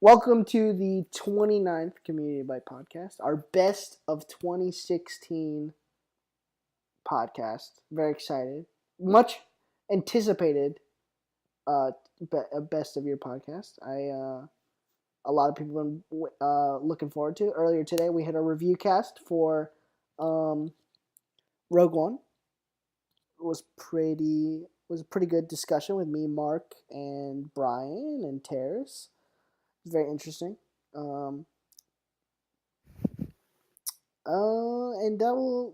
Welcome to the 29th Community Bite Podcast, our best of 2016 podcast. Very excited. Much anticipated best of your podcast. A lot of people have been looking forward to. Earlier today, we had a review cast for Rogue One. It was a pretty good discussion with me, Mark, and Brian, and Terrace. Very interesting. And that will,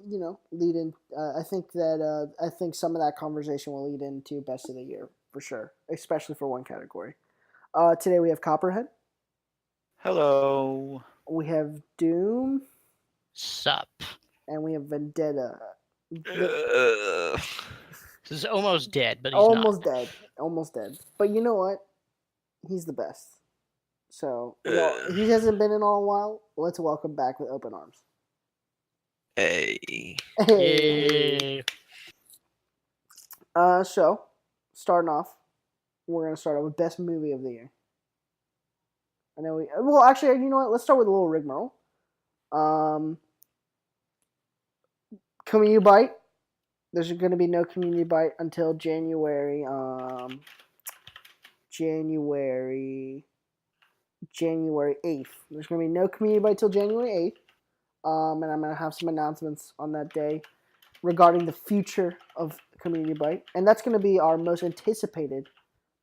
lead in. I think some of that conversation will lead into best of the year for sure, especially for one category. Today we have Copperhead. Hello. We have Doom. Sup. And we have Vendetta. This is almost dead, but he's almost not. dead. Almost dead. But you know what? He's the best. So, he hasn't been in a while. Let's welcome back with open arms. Hey. So, starting off, we're going to start off with best movie of the year. Actually, you know what? Let's start with a little rigmarole. Community Bite. There's going to be no Community Bite until January 8th. There's going to be no Community Bite till January 8th. And I'm going to have some announcements on that day regarding the future of Community Bite. And that's going to be our most anticipated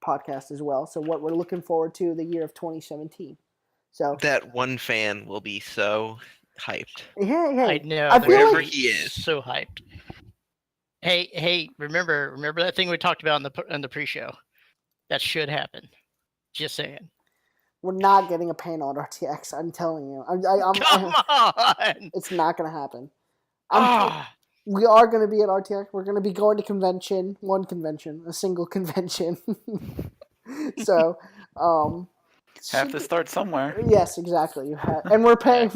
podcast as well. So what we're looking forward to the year of 2017. So that one fan will be so hyped. Yeah. I know. Wherever he is. So hyped. Hey, remember that thing we talked about in the pre-show? That should happen. Just saying. We're not getting a panel at RTX. I'm telling you. Come on! It's not going to happen. We are going to be at RTX. We're going to be going to a single convention. So, have to start somewhere. Yes, exactly. And we're paying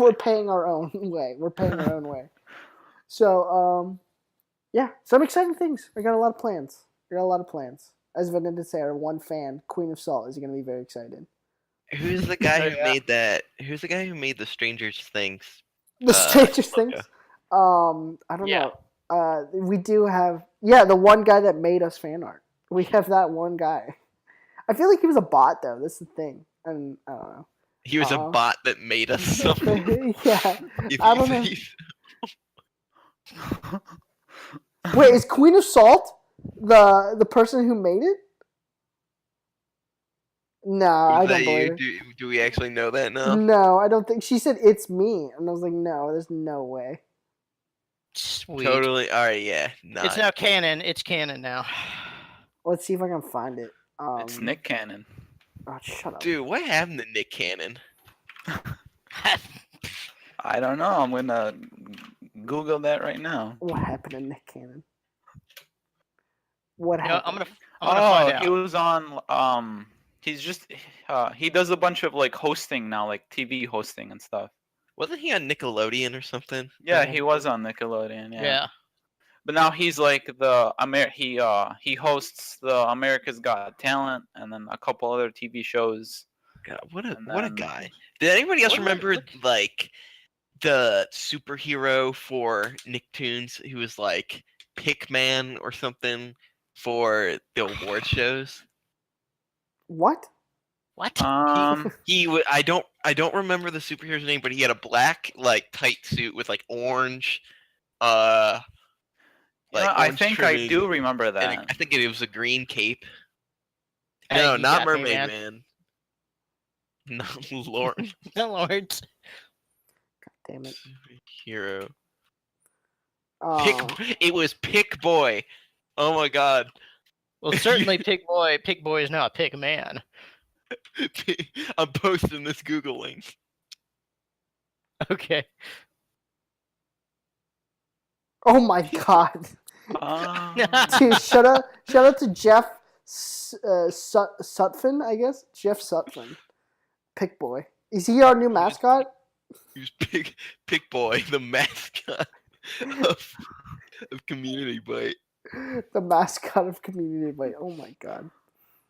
our own way. We're paying our own way. So, yeah, some exciting things. We got a lot of plans. As Vendeta said, our one fan, Queen of Salt, is going to be very excited. Who's the guy who made that? Who's the guy who made the Strangers Things? The Strangers Things? I don't know. We do have, the one guy that made us fan art. We have that one guy. I feel like he was a bot, though. That's the thing. And I don't know. He was a bot that made us something. Yeah. I don't know. Wait, is Queen of Salt the person who made it? No, I don't believe it. Do we actually know that now? No, I don't think. She said it's me, and I was like, no, there's no way. Sweet. Totally. All right, yeah. It's now canon. It's canon now. Let's see if I can find it. It's Nick Cannon. Oh, shut up. Dude, what happened to Nick Cannon? I don't know. I'm going to Google that right now. What happened to Nick Cannon? What happened? I'm gonna find out. He was on... He's just... he does a bunch of, hosting now, TV hosting and stuff. Wasn't he on Nickelodeon or something? Yeah, he was on Nickelodeon, Yeah. But now he's he hosts the America's Got Talent and then a couple other TV shows. God, what a guy. Did anybody else remember the superhero for Nicktoons who was Pickman or something for the award shows? What? I don't remember the superhero's name, but he had a black tight suit with orange I think I do remember that. And I think it was a green cape. Hey, No, not Mermaid me, Man. No, Lord. No, Lord. God damn it. Hero. It was Pick Boy. Oh my god. Well, certainly Pick Boy is now a Pick Man. I'm posting this Google link. Okay. Oh my god. Dude, shout out to Jeff Sutphin, I guess. Jeff Sutphin. Pick Boy. Is he our new mascot? He's Pick Boy, the mascot of Community Bite. The mascot of Community Bite. Oh my god.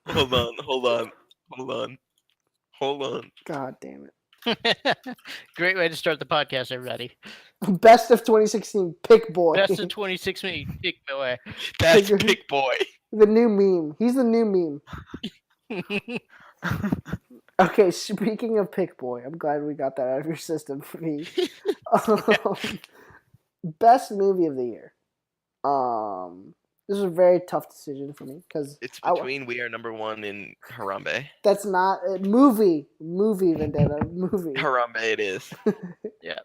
Hold on. Hold on. God damn Great way to start the podcast, everybody. it. Best of 2016, Pick Boy. Best of 2016, Pick Boy. That's Pick Boy. The new meme. He's the new meme. Okay, speaking of Pick Boy, I'm glad we got that out of your system for me. Best movie of the year. This is a very tough decision for me because It's between We Are Number One and Harambe. That's not a movie. Vendetta. Movie. Harambe it is. Yeah.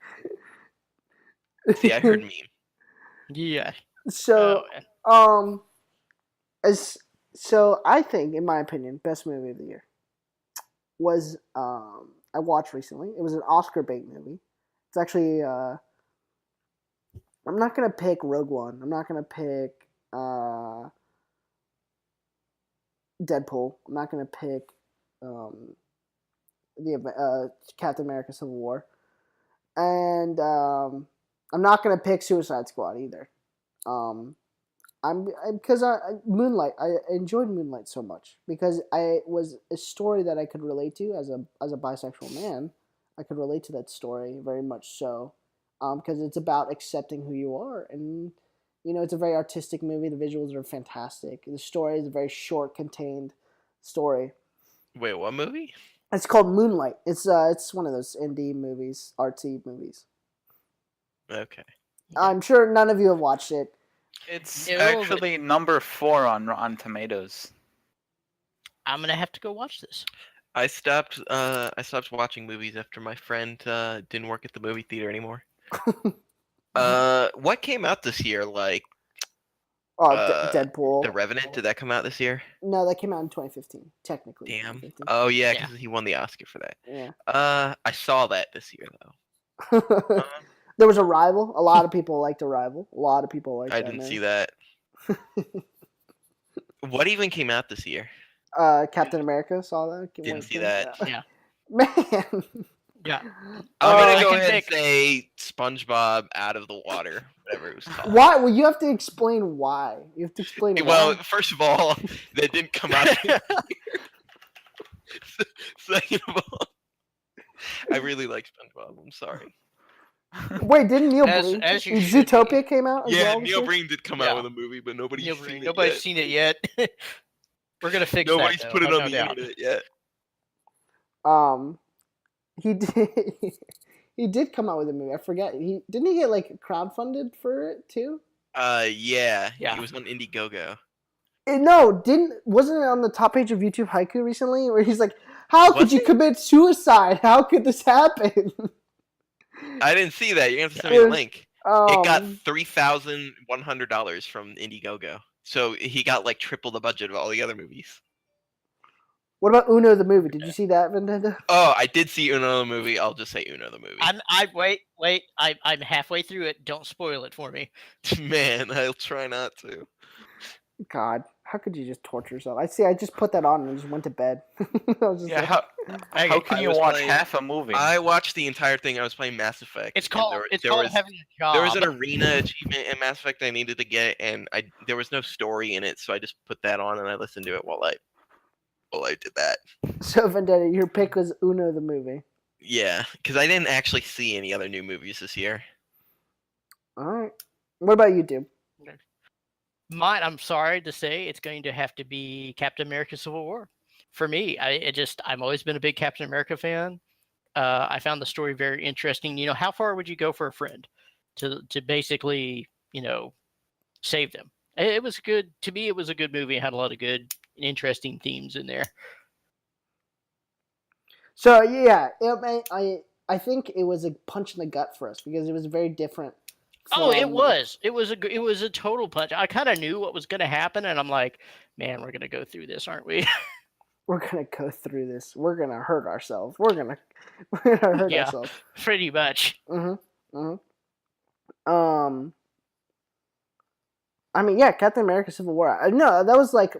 See, I heard meme. Yeah. So, Oh, so I think, in my opinion, best movie of the year was I watched recently. It was an Oscar bait movie. It's actually I'm not gonna pick Rogue One. I'm not gonna pick Deadpool. I'm not gonna pick the Captain America: Civil War, and I'm not gonna pick Suicide Squad either. Because Moonlight. I enjoyed Moonlight so much because I was a story that I could relate to as a bisexual man. I could relate to that story very much so, because it's about accepting who you are, and it's a very artistic movie. The visuals are fantastic. The story is a very short, contained story. Wait, what movie? It's called Moonlight. It's one of those indie movies, artsy movies. Okay. I'm sure none of you have watched it. It's actually number 4 on Rotten Tomatoes. I'm gonna have to go watch this. I stopped watching movies after my friend didn't work at the movie theater anymore. What came out this year? Like Deadpool. The Revenant, did that come out this year? No, that came out in 2015, technically. Damn. 2015. Oh yeah, because he won the Oscar for that. Yeah. I saw that this year though. There was Arrival. A lot of people liked Arrival. A lot of people liked I that. didn't see that. What even came out this year? Captain America, saw that. Didn't see that. Yeah. Man. Yeah. I'm gonna I go can ahead and pick- say SpongeBob Out of the Water, whatever it was called. Why? Well, you have to explain why. You have to explain Well, why. first of all, that didn't come out this year. Second of all, I really like SpongeBob. I'm sorry. Wait, didn't Neil As- Breen? as you should Zootopia came out as Yeah, well? Neil Breen did come out Yeah. with a movie, but nobody's seen it Nobody's yet. seen it yet. We're gonna fix Nobody's that. put it though, on no the doubt. internet yet. He did. He did come out with a movie. I forget. Didn't he get like crowdfunded for it too? Yeah. Yeah. He was on Indiegogo. No, wasn't it on the top page of YouTube Haiku recently where he's like, "How could Was you it? commit suicide? How could this happen?" I didn't see that. You're gonna have to send me the link. It got Um, $3,100 from Indiegogo. So he got like triple the budget of all the other movies. What about Uno the movie? Did you see that, Vendetta? Oh, I did see Uno the movie. I'll just say Uno the movie. Wait. I'm halfway through it. Don't spoil it for me. Man, I'll try not to. God, how could you just torture yourself? I just put that on and just went to bed. I was just Yeah, like, how can I you was watch playing- half a movie? I watched the entire thing. I was playing Mass Effect. It's and called there was having a job. there was an arena achievement in Mass Effect I needed to get, and there was no story in it, so I just put that on and I listened to it while I did that. So Vendetta, your pick was Uno the movie. Yeah, because I didn't actually see any other new movies this year. All right. What about you, dude? Mine, I'm sorry to say, it's going to have to be Captain America: Civil War. For me, I've always been a big Captain America fan. I found the story very interesting. How far would you go for a friend to basically, save them? It was good to me. It was a good movie. It had a lot of good, and interesting themes in there. So yeah, I think it was a punch in the gut for us because it was very different. Oh, it from- was. It was a total punch. I kind of knew what was going to happen, and I'm like, man, we're going to go through this, aren't we? We're gonna go through this. We're gonna hurt ourselves. We're gonna hurt Yeah. ourselves. Pretty much. I mean, yeah, Captain America: Civil War. No, that was like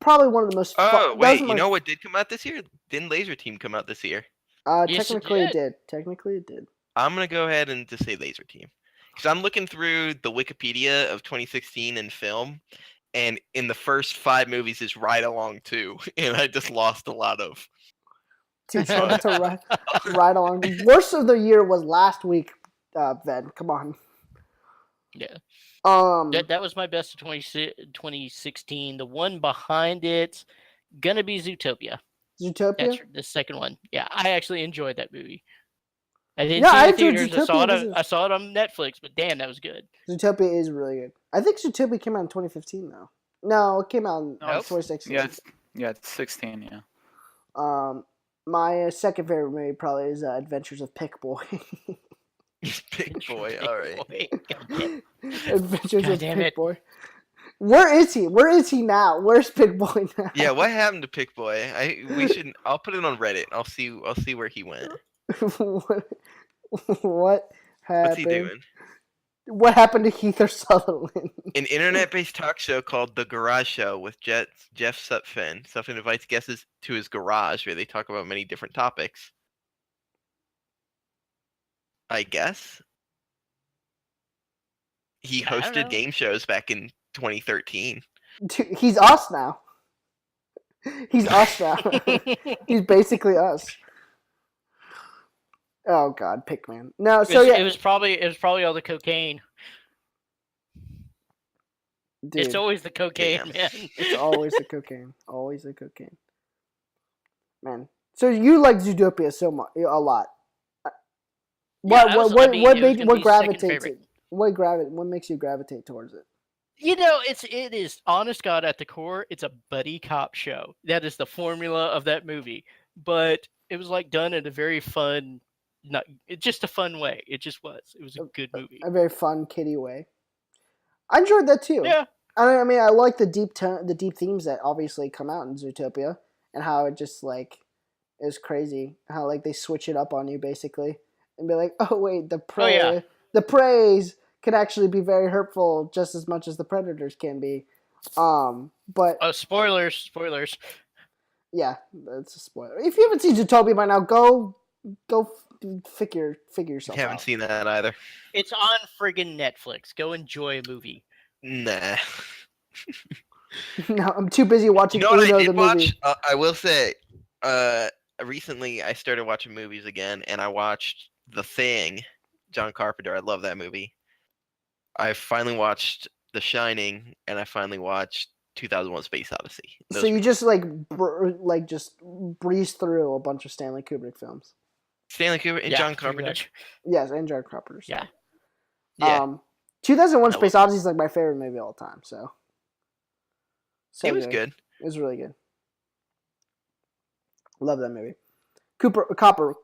probably one of the most. Oh, wait, you know what did come out this year? Didn't Laser Team come out this year? Yes, it Technically, it did. did. Technically, it did. I'm going to go ahead and just say Laser Team. Because I'm looking through the Wikipedia of 2016 in film, and in the first 5 movies is Ride Along 2, and I just lost a lot of... Too short to ride along. Worst of the year was last week, Ven. Come on. Yeah. Um, That was my best of 2016. The one behind it, gonna be Zootopia. Zootopia? That's the second one. Yeah, I actually enjoyed that movie. I didn't Yeah, see it I in enjoyed theaters. Zootopia. I saw it on Netflix, but damn, that was good. Zootopia is really good. I think Zootopia came out in 2015 though. No, it came out in No, Nope. 2016. it's 16. Yeah. My second favorite movie probably is Adventures of Pick Boy. Big boy. All right. Adventures God of damn Pick it. Boy. Where is he? Where is he now? Where's Pick Boy now? Yeah, what happened to Pick Boy? I'll put it on Reddit. I'll see where he went. What happened? What's he doing? What happened to Heather Sutherland? An internet-based talk show called The Garage Show with Jeff Sutphin. Sutphin invites guests to his garage where they talk about many different topics. I guess. He I don't hosted know. game shows back in 2013. Dude, he's us now. He's us now. He's basically us. Oh God, Pickman. No, so yeah, It was probably all the cocaine. dude, It's always the cocaine, Damn. man. it's always the cocaine. Always the cocaine. Man, so you like Zootopia so much, a lot. Yeah, I was- I mean, it was gonna What be second gravitates favorite. it? What makes you gravitate towards it? You know, it is honest God at the core. It's a buddy cop show. That is the formula of that movie. But it was like done in a very fun, just a fun way. It just was. It was a good movie. A very fun kiddie way. I enjoyed that too. Yeah. I mean, I like the deep themes that obviously come out in Zootopia, and how it just like is crazy. How like they switch it up on you basically, and be like, oh wait, the preys can actually be very hurtful just as much as the predators can be. But Oh, spoilers! yeah, that's a spoiler. If you haven't seen Zootopia by now, go figure yourself Haven't out. seen that either. It's on friggin' Netflix. Go enjoy a movie. Nah. No, I'm too busy watching You know what Uno I the did movie. watch? I will say, recently I started watching movies again, and I watched The Thing, John Carpenter. I love that movie. I finally watched The Shining, and I finally watched 2001: Space Odyssey. So you just just breeze through a bunch of Stanley Kubrick films. Stanley Kubrick and Yeah, John pretty Carpenter. much. Yes, and John Carpenter. So. Yeah. Yeah. 2001: I Space Odyssey is like my favorite movie of all time. So It was good. It was really good. Love that movie. Copper.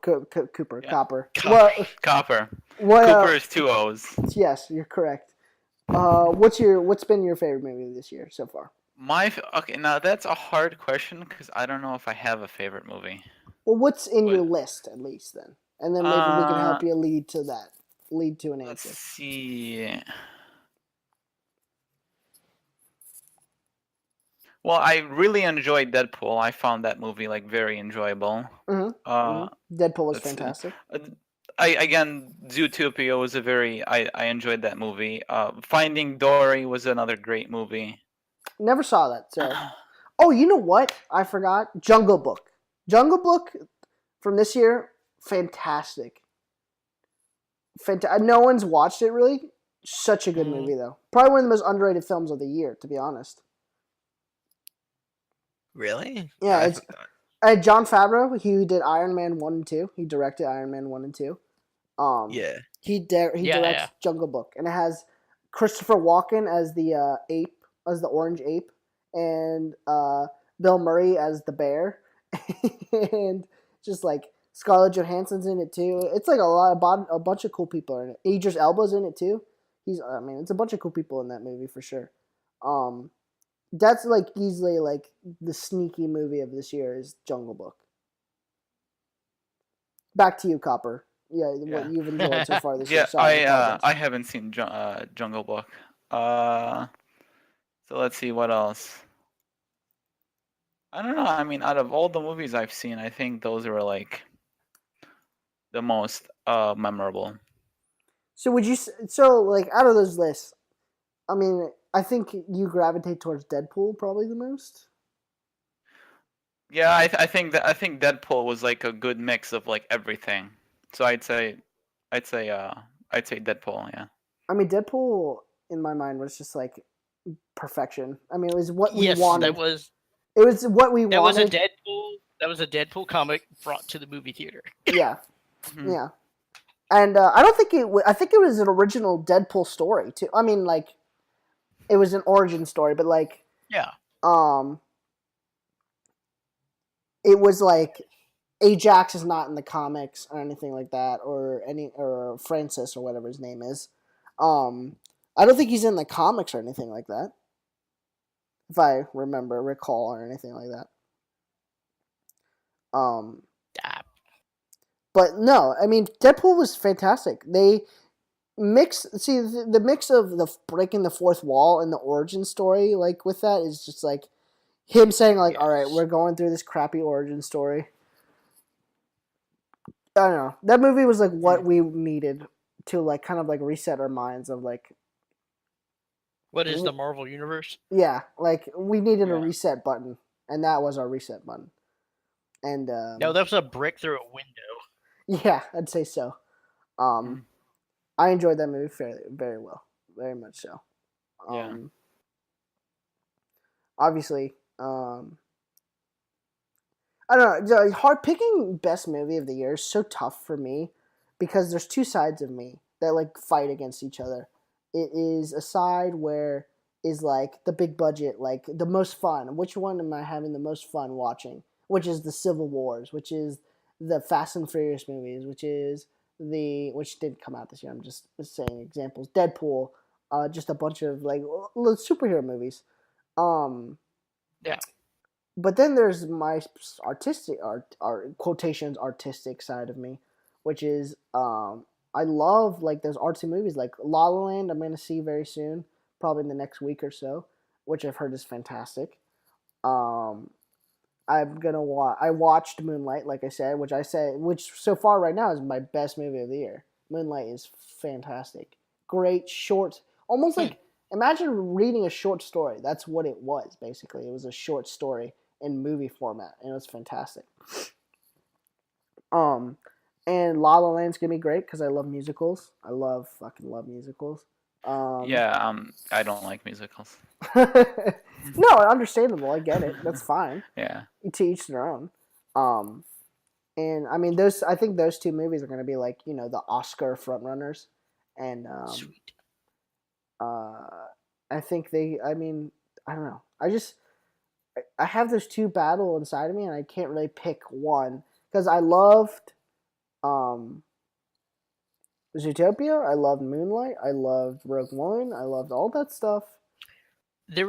What? Copper. What? Cooper is 2 O's. Yes, you're correct. What's been your favorite movie this year so far? Okay, now that's a hard question because I don't know if I have a favorite movie. Well, what's in your list at least then, and then maybe we can help you lead to an Let's answer. see. Well, I really enjoyed Deadpool. I found that movie like very enjoyable. Deadpool was fantastic. Zootopia was I enjoyed that movie. Finding Dory was another great movie. Never saw that. So, oh, you know what? I forgot. Jungle Book. Jungle Book from this year, fantastic. No one's watched it really. Such a good movie though. Probably one of the most underrated films of the year, to be honest. Really? Yeah, it's Jon Favreau. He did Iron Man 1 and 2. He directed Iron Man 1 and 2. Yeah. He directs Jungle Book, and it has Christopher Walken as the ape, as the orange ape, and Bill Murray as the bear, and just like Scarlett Johansson's in it too. It's like a bunch of cool people are in it. Idris Elba's in it too. It's a bunch of cool people in that movie for sure. That's like easily like the sneaky movie of this year is Jungle Book. Back to you, Copper. Yeah, what you've enjoyed so far this year. Sorry, I haven't seen Jungle Book. So let's see what else. I don't know. I mean, out of all the movies I've seen, I think those were like the most memorable. So like out of those lists, I mean, I think you gravitate towards Deadpool probably the most. Yeah, I think Deadpool was like a good mix of like everything. So I'd say Deadpool. Yeah. I mean, Deadpool in my mind was just like perfection. I mean, it was what we Yes, wanted. It was what we that was a wanted. Deadpool comic brought to the movie theater. Yeah, Mhm. yeah. And I don't think I think it was an original Deadpool story too. I mean, like, it was an origin story, but like, Yeah. it was like Ajax is not in the comics or anything like that, or Francis or whatever his name is. I don't think he's in the comics or anything like that, if I recall, or anything like that. Ah, But no, I mean, Deadpool was fantastic. They the mix of the breaking the fourth wall and the origin story, like with that, is just like him saying like, "All right, yes. we're going through this crappy origin story." I don't know. That movie was like what we needed to like kind of like reset our minds of like, What is the Marvel Universe? yeah, like we needed a Yeah. reset button, and that was our reset button. And No, that was a brick through a window. yeah, I'd say so. Mhm. I enjoyed that movie very well, very much so. Yeah. Obviously, I don't know. Hard picking best movie of the year is so tough for me because there's two sides of me that like fight against each other. It is a side where is like the big budget, like the most fun. Which one am I having the most fun watching? Which is the Civil Wars, which is the Fast and Furious movies, which did come out this year. I'm just saying examples. Deadpool, just a bunch of like superhero movies. Um, Yeah. but then there's my art quotations artistic side of me, which is I love like those artsy movies like La La Land. I'm gonna see very soon, probably in the next week or so, which I've heard is fantastic. Um, I watched Moonlight, like I said, which so far right now is my best movie of the year. Moonlight is fantastic, great short, almost like imagine reading a short story. That's what it was basically. It was a short story in movie format, and it was fantastic. Um, and La La Land's gonna be great because I love musicals. I fucking love musicals. Yeah. I don't like musicals. No, understandable. I get it. That's fine. Yeah. To each their own. Um, and I mean, those. I think those two movies are gonna be like the Oscar frontrunners, and Sweet. I think they. I mean, I don't know. I have those two battle inside of me, and I can't really pick one because I loved um, Zootopia. I loved Moonlight. I loved Rogue One. I loved all that stuff. There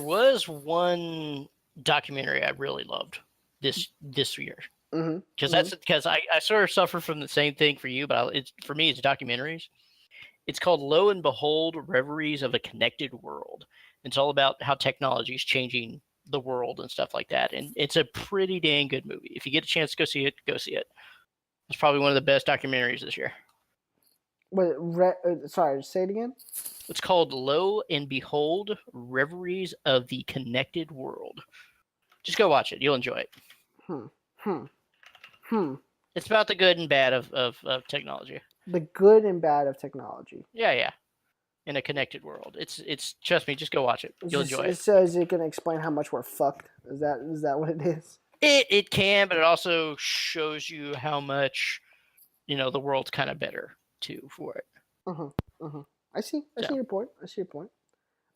was one documentary I really loved this year. Mm-hmm. Because that's because I sort of suffer from the same thing for you, but for me it's documentaries. It's called Lo and Behold: Reveries of a Connected World. It's all about how technology is changing the world and stuff like that, and it's a pretty dang good movie. If you get a chance to go see it, go see it. It's probably one of the best documentaries this year. Wait, sorry, say it again. It's called Lo and Behold: Reveries of the Connected World. Just go watch it. You'll enjoy it. It's about the good and bad of technology. The good and bad of technology. Yeah. In a connected world. It's trust me, just go watch it. You'll enjoy it. So is it going to explain how much we're fucked? Is that what it is? It can, but it also shows you how much the world's kind of better too for it. I see your point.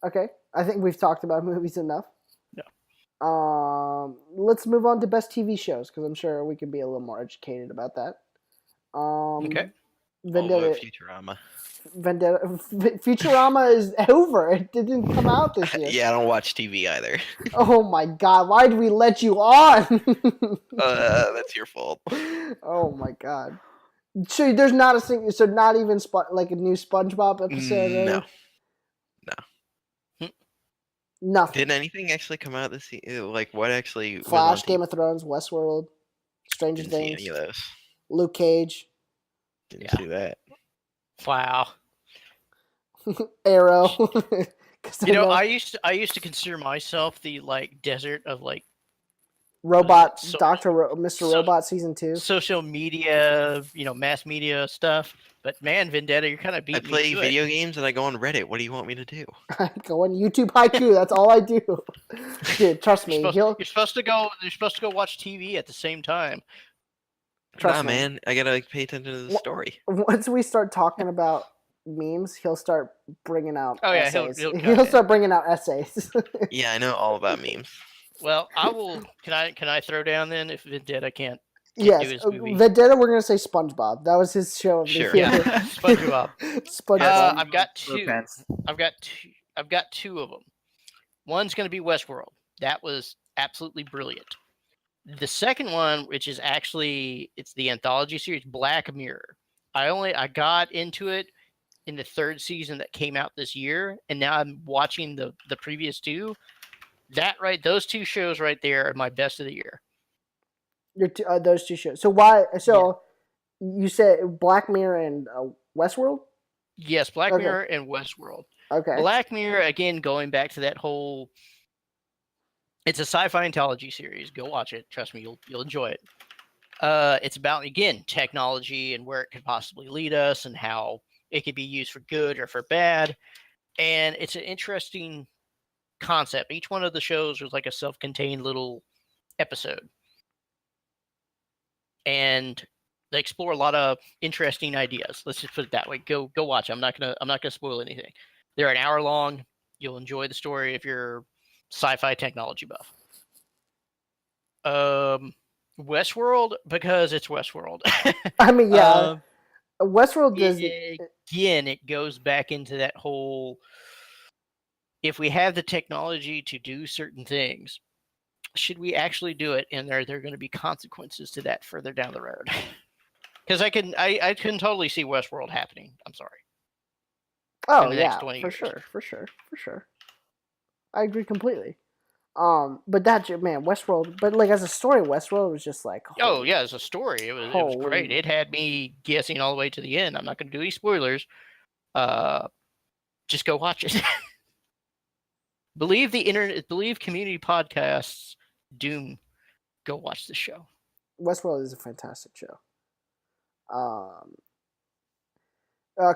Okay, I think we've talked about movies enough. Yeah. Let's move on to best TV shows because I'm sure we can be a little more educated about that. Okay. Vendetta. Futurama. Futurama is over. It didn't come out this year. Yeah, I don't watch TV either. Oh my god! Why did we let you on? That's your fault. Oh my god! So there's not a single. So not even like a new SpongeBob episode. No. Nothing. Did anything actually come out this year? Like what actually? Flash, Game of Thrones, Westworld, Stranger Didn't Things. see any of those. Luke Cage. Didn't see that. Wow. Arrow. I used to consider myself the like desert of like Robot So- Mr. so- Robot season 2. social media, mass media stuff. But man, Vendetta, you're kind of I beating play me to video it. games and I go on Reddit. What do you want me to do? I go on YouTube Haiku. That's all I do. Dude, trust me. You're supposed to go. You're supposed to go watch TV at the same time. Trust Nah, me. man. I gotta pay attention to the story. Once we start talking about memes, he'll start bringing out Oh, yeah, essays. he'll He'll start bringing out essays. Yeah, I know all about memes. Well, I will. Can I throw down then if Vendetta can't Yes, do his movie? Vendetta. We're gonna say SpongeBob. That was his show of the Sure. year. Yeah, SpongeBob. SpongeBob. I've got two. Pants. I've got two of them. One's going to be Westworld. That was absolutely brilliant. The second one, which is actually it's the anthology series Black Mirror. I got into it in the third season that came out this year, and now I'm watching the previous two. Those two shows right there are my best of the year. Those two shows. So why? So you said Black Mirror and Westworld. Yes, Black Okay. Mirror and Westworld. Okay. Black Mirror, again, going back to that whole. It's a sci-fi anthology series. Go watch it. Trust me, you'll enjoy it. It's about, again, technology and where it could possibly lead us and how it could be used for good or for bad. And it's an interesting concept. Each one of the shows was like a self-contained little episode. And they explore a lot of interesting ideas. Let's just put it that way. Go watch. I'm not gonna spoil anything. They're an hour long. You'll enjoy the story if you're sci-fi technology buff. Westworld, because it's Westworld. I mean, yeah. Westworld does. Again, it goes back into that whole. If we have the technology to do certain things, should we actually do it? And there are going to be consequences to that further down the road. Because I can totally see Westworld happening. I'm sorry. Oh in the yeah, next 20 years. for sure. I agree completely. But Westworld. But like as a story, Westworld was just like. Oh yeah, as a story, it was great. It had me guessing all the way to the end. I'm not going to do any spoilers. Just go watch it. Believe the internet. Believe community podcasts. Doom. Go watch the show. Westworld is a fantastic show.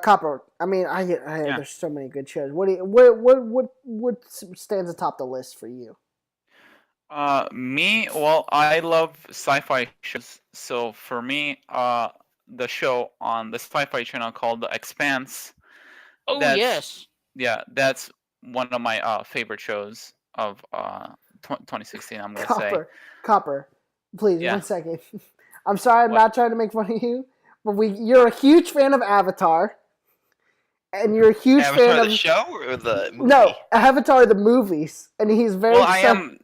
Copper. I mean, there's so many good shows. What stands atop the list for you? Me, well, I love sci-fi shows. So for me, the show on the Sci-Fi Channel called The Expanse. Oh yes. Yeah, that's one of my favorite shows of 2016. I'm gonna say. Copper, please 1 second. I'm sorry, I'm What? not trying to make fun of you, but you're a huge fan of Avatar, and you're a huge Avatar fan of the show or the movie? No, Avatar the movies, and he's very. Well,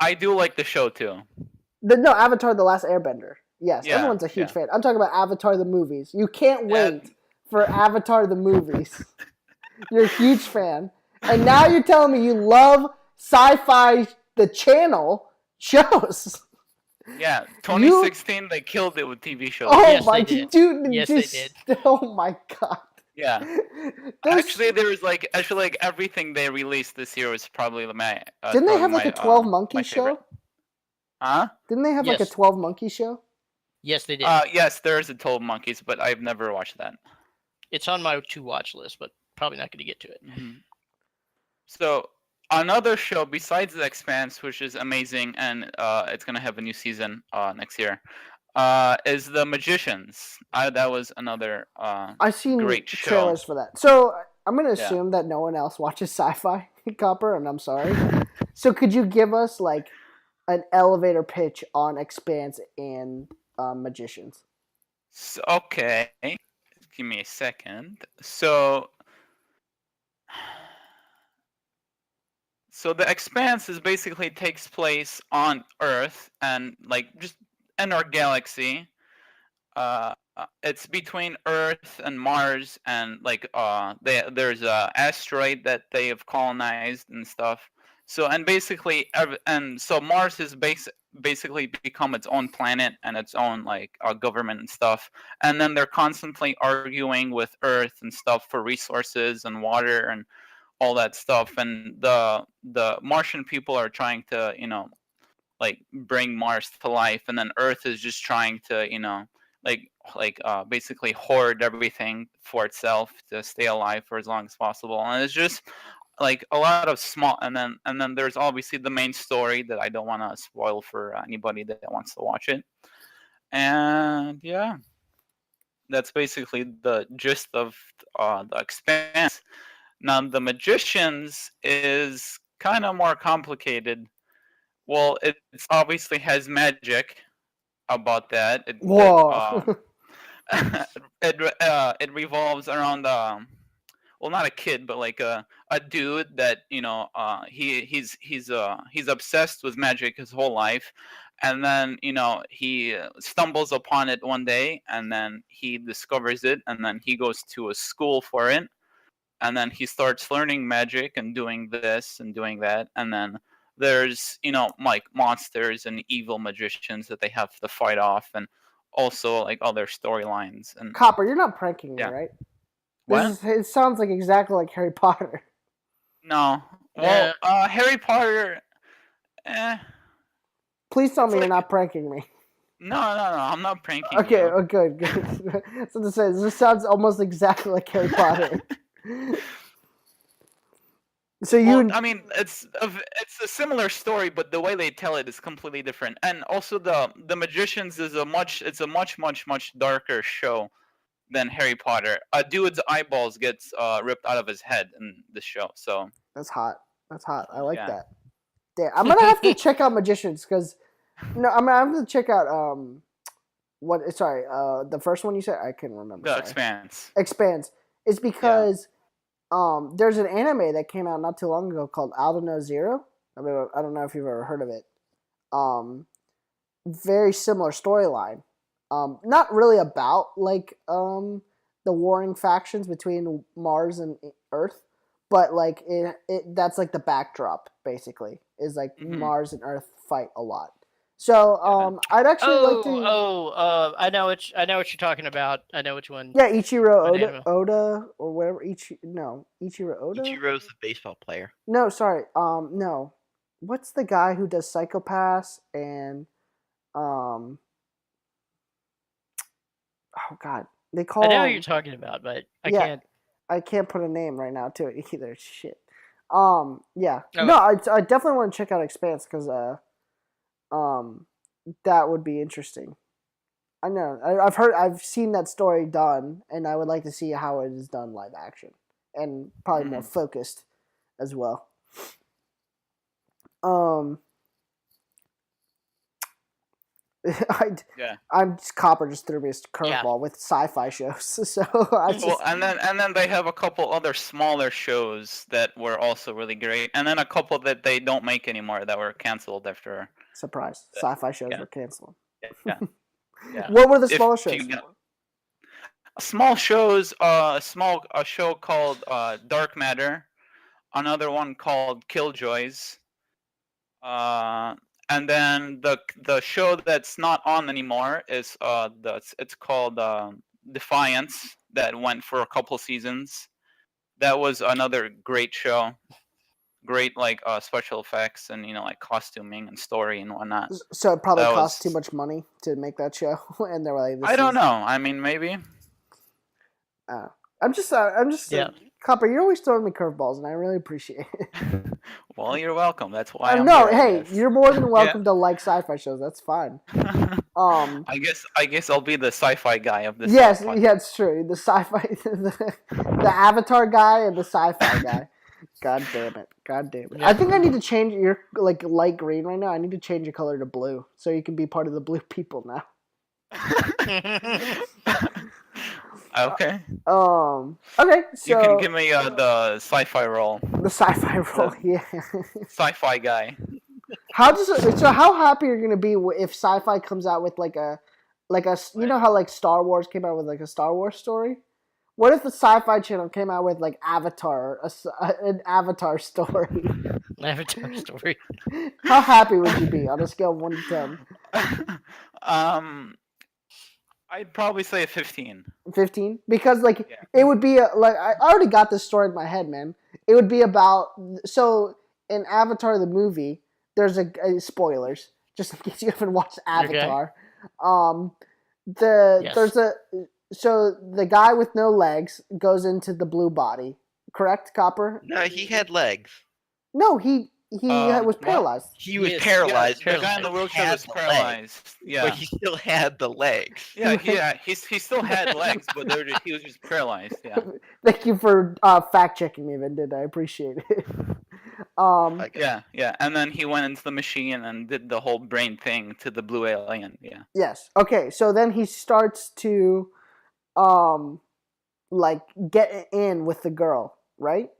I do like the show too. Avatar the Last Airbender. Yes, Yeah, everyone's a huge yeah. fan. I'm talking about Avatar the movies. You can't wait for Avatar the movies. You're a huge fan, and now you're telling me you love sci-fi the channel shows. Yeah, 2016 they killed it with TV shows. Oh Yes, my they did. dude! Yes, they did. Oh my god! Yeah. Actually, there was like everything they released this year was probably my. Didn't they have like my, a 12 my monkey favorite. show? Huh? Didn't they have like a Yes. 12 monkey show? Yes, they did. Yes, there is a 12 Monkeys, but I've never watched that. It's on my to watch list, but probably not going to get to it. So another show besides The Expanse, which is amazing, and it's gonna have a new season next year, is The Magicians. That was another. I've seen great show. trailers for that. So I'm going to Yeah. assume that no one else watches sci-fi, Copper, and I'm sorry. So could you give us like an elevator pitch on Expanse and Magicians? So, okay, give me a second. So The Expanse is basically takes place on Earth and like just in our galaxy. It's between Earth and Mars, and like there's a asteroid that they have colonized and stuff. So so Mars has basically become its own planet and its own like government and stuff. And then they're constantly arguing with Earth and stuff for resources and water and all that stuff. And the Martian people are trying to bring Mars to life, and then Earth is just trying to basically hoard everything for itself to stay alive for as long as possible. And it's just a lot of small, and then there's obviously the main story that I don't want to spoil for anybody that wants to watch it. And yeah, that's basically the gist of the Expanse. Now, the Magicians is kind of more complicated. Well, it's obviously has magic about that. Whoa. It revolves around well, not a kid, but like a dude that he's obsessed with magic his whole life, and then he stumbles upon it one day, and then he discovers it, and then he goes to a school for it, and then he starts learning magic and doing this and doing that, and then there's like monsters and evil magicians that they have to fight off, and also like other storylines. And Copper, you're not pranking me, Yeah. right? What? It sounds like exactly like Harry Potter. No. Well, Harry Potter. Please tell me It's you're not pranking me. No, I'm not pranking Okay, you. oh, good. So to say, this sounds almost exactly like Harry Potter. So Well, I mean, it's a similar story, but the way they tell it is completely different. And also, the Magicians is a much darker show than Harry Potter. A dude's eyeballs gets ripped out of his head in this show. So that's hot. I like Yeah. that. Damn, I'm gonna have to check out Magicians because I'm gonna have to check out the first one you said I can't remember. The Sorry. Expanse. Expanse. It's because there's an anime that came out not too long ago called Aldno Zero. I mean, I don't know if you've ever heard of it. Very similar storyline. Not really about like the warring factions between Mars and Earth, but like it that's like the backdrop basically is like Mars and Earth fight a lot. So I'd actually like to. I know what you're talking about. I know which one. Yeah, Ichiro What Oda or whatever. Ichiro Oda. Ichiro's the baseball player. No, sorry. No. What's the guy who does Psychopaths and oh god, they call. I know him, what you're talking about, but I can't put a name right now to it either. Shit. Yeah. Okay. No, I definitely want to check out Expanse because that would be interesting. I know. I've seen that story done, and I would like to see how it is done live action, and probably more focused as well. Copper just threw me a curveball with sci-fi shows, so and then they have a couple other smaller shows that were also really great, and then a couple that they don't make anymore that were canceled after. Surprise! Sci-fi shows were canceled. Yeah. What were the smaller shows? Small shows. A show called Dark Matter, another one called Killjoys. And then the show that's not on anymore is it's called Defiance, that went for a couple seasons. That was another great show. Great special effects and like costuming and story and whatnot. So it probably cost too much money to make that show, and they were like, I don't know. I mean, maybe. I'm just Copper, you're always throwing me curveballs, and I really appreciate it. Well, you're welcome. That's why I'm no, here, hey, you're more than welcome to like sci-fi shows. That's fine. I guess I'll be the sci-fi guy of this. Yes, yeah, it's true. The sci-fi, the Avatar guy and the sci-fi guy. God damn it! Yeah. I think I need to change your light green right now. I need to change your color to blue so you can be part of the blue people now. Okay. Okay. So you can give me the sci-fi role. The sci-fi role, yeah. Sci-fi guy. How happy are you gonna be if sci-fi comes out with like a you know how like Star Wars came out with like a Star Wars story? What if the Sci-Fi Channel came out with like Avatar, an Avatar story? An Avatar story. How happy would you be on a scale of 1 to 10? I'd probably say a 15. 15? Because it would be I already got this story in my head, man. It would be about in Avatar the movie. There's spoilers. just in case you haven't watched Okay. Avatar. Yes. There's a so the guy with no legs goes into the blue body. Correct, Copper? No, he had legs. No, he was What? paralyzed. He was Yes, paralyzed. Yeah, the but guy he in the still wheelchair had was the legs. paralyzed. But Yeah. he still had the legs. He still had legs, but he was just paralyzed. Yeah. Thank you for fact checking me, Vendetta. I appreciate it. Yeah. And then he went into the machine and did the whole brain thing to the blue alien. Yeah. Yes. Okay. So then he starts to, like get in with the girl, right?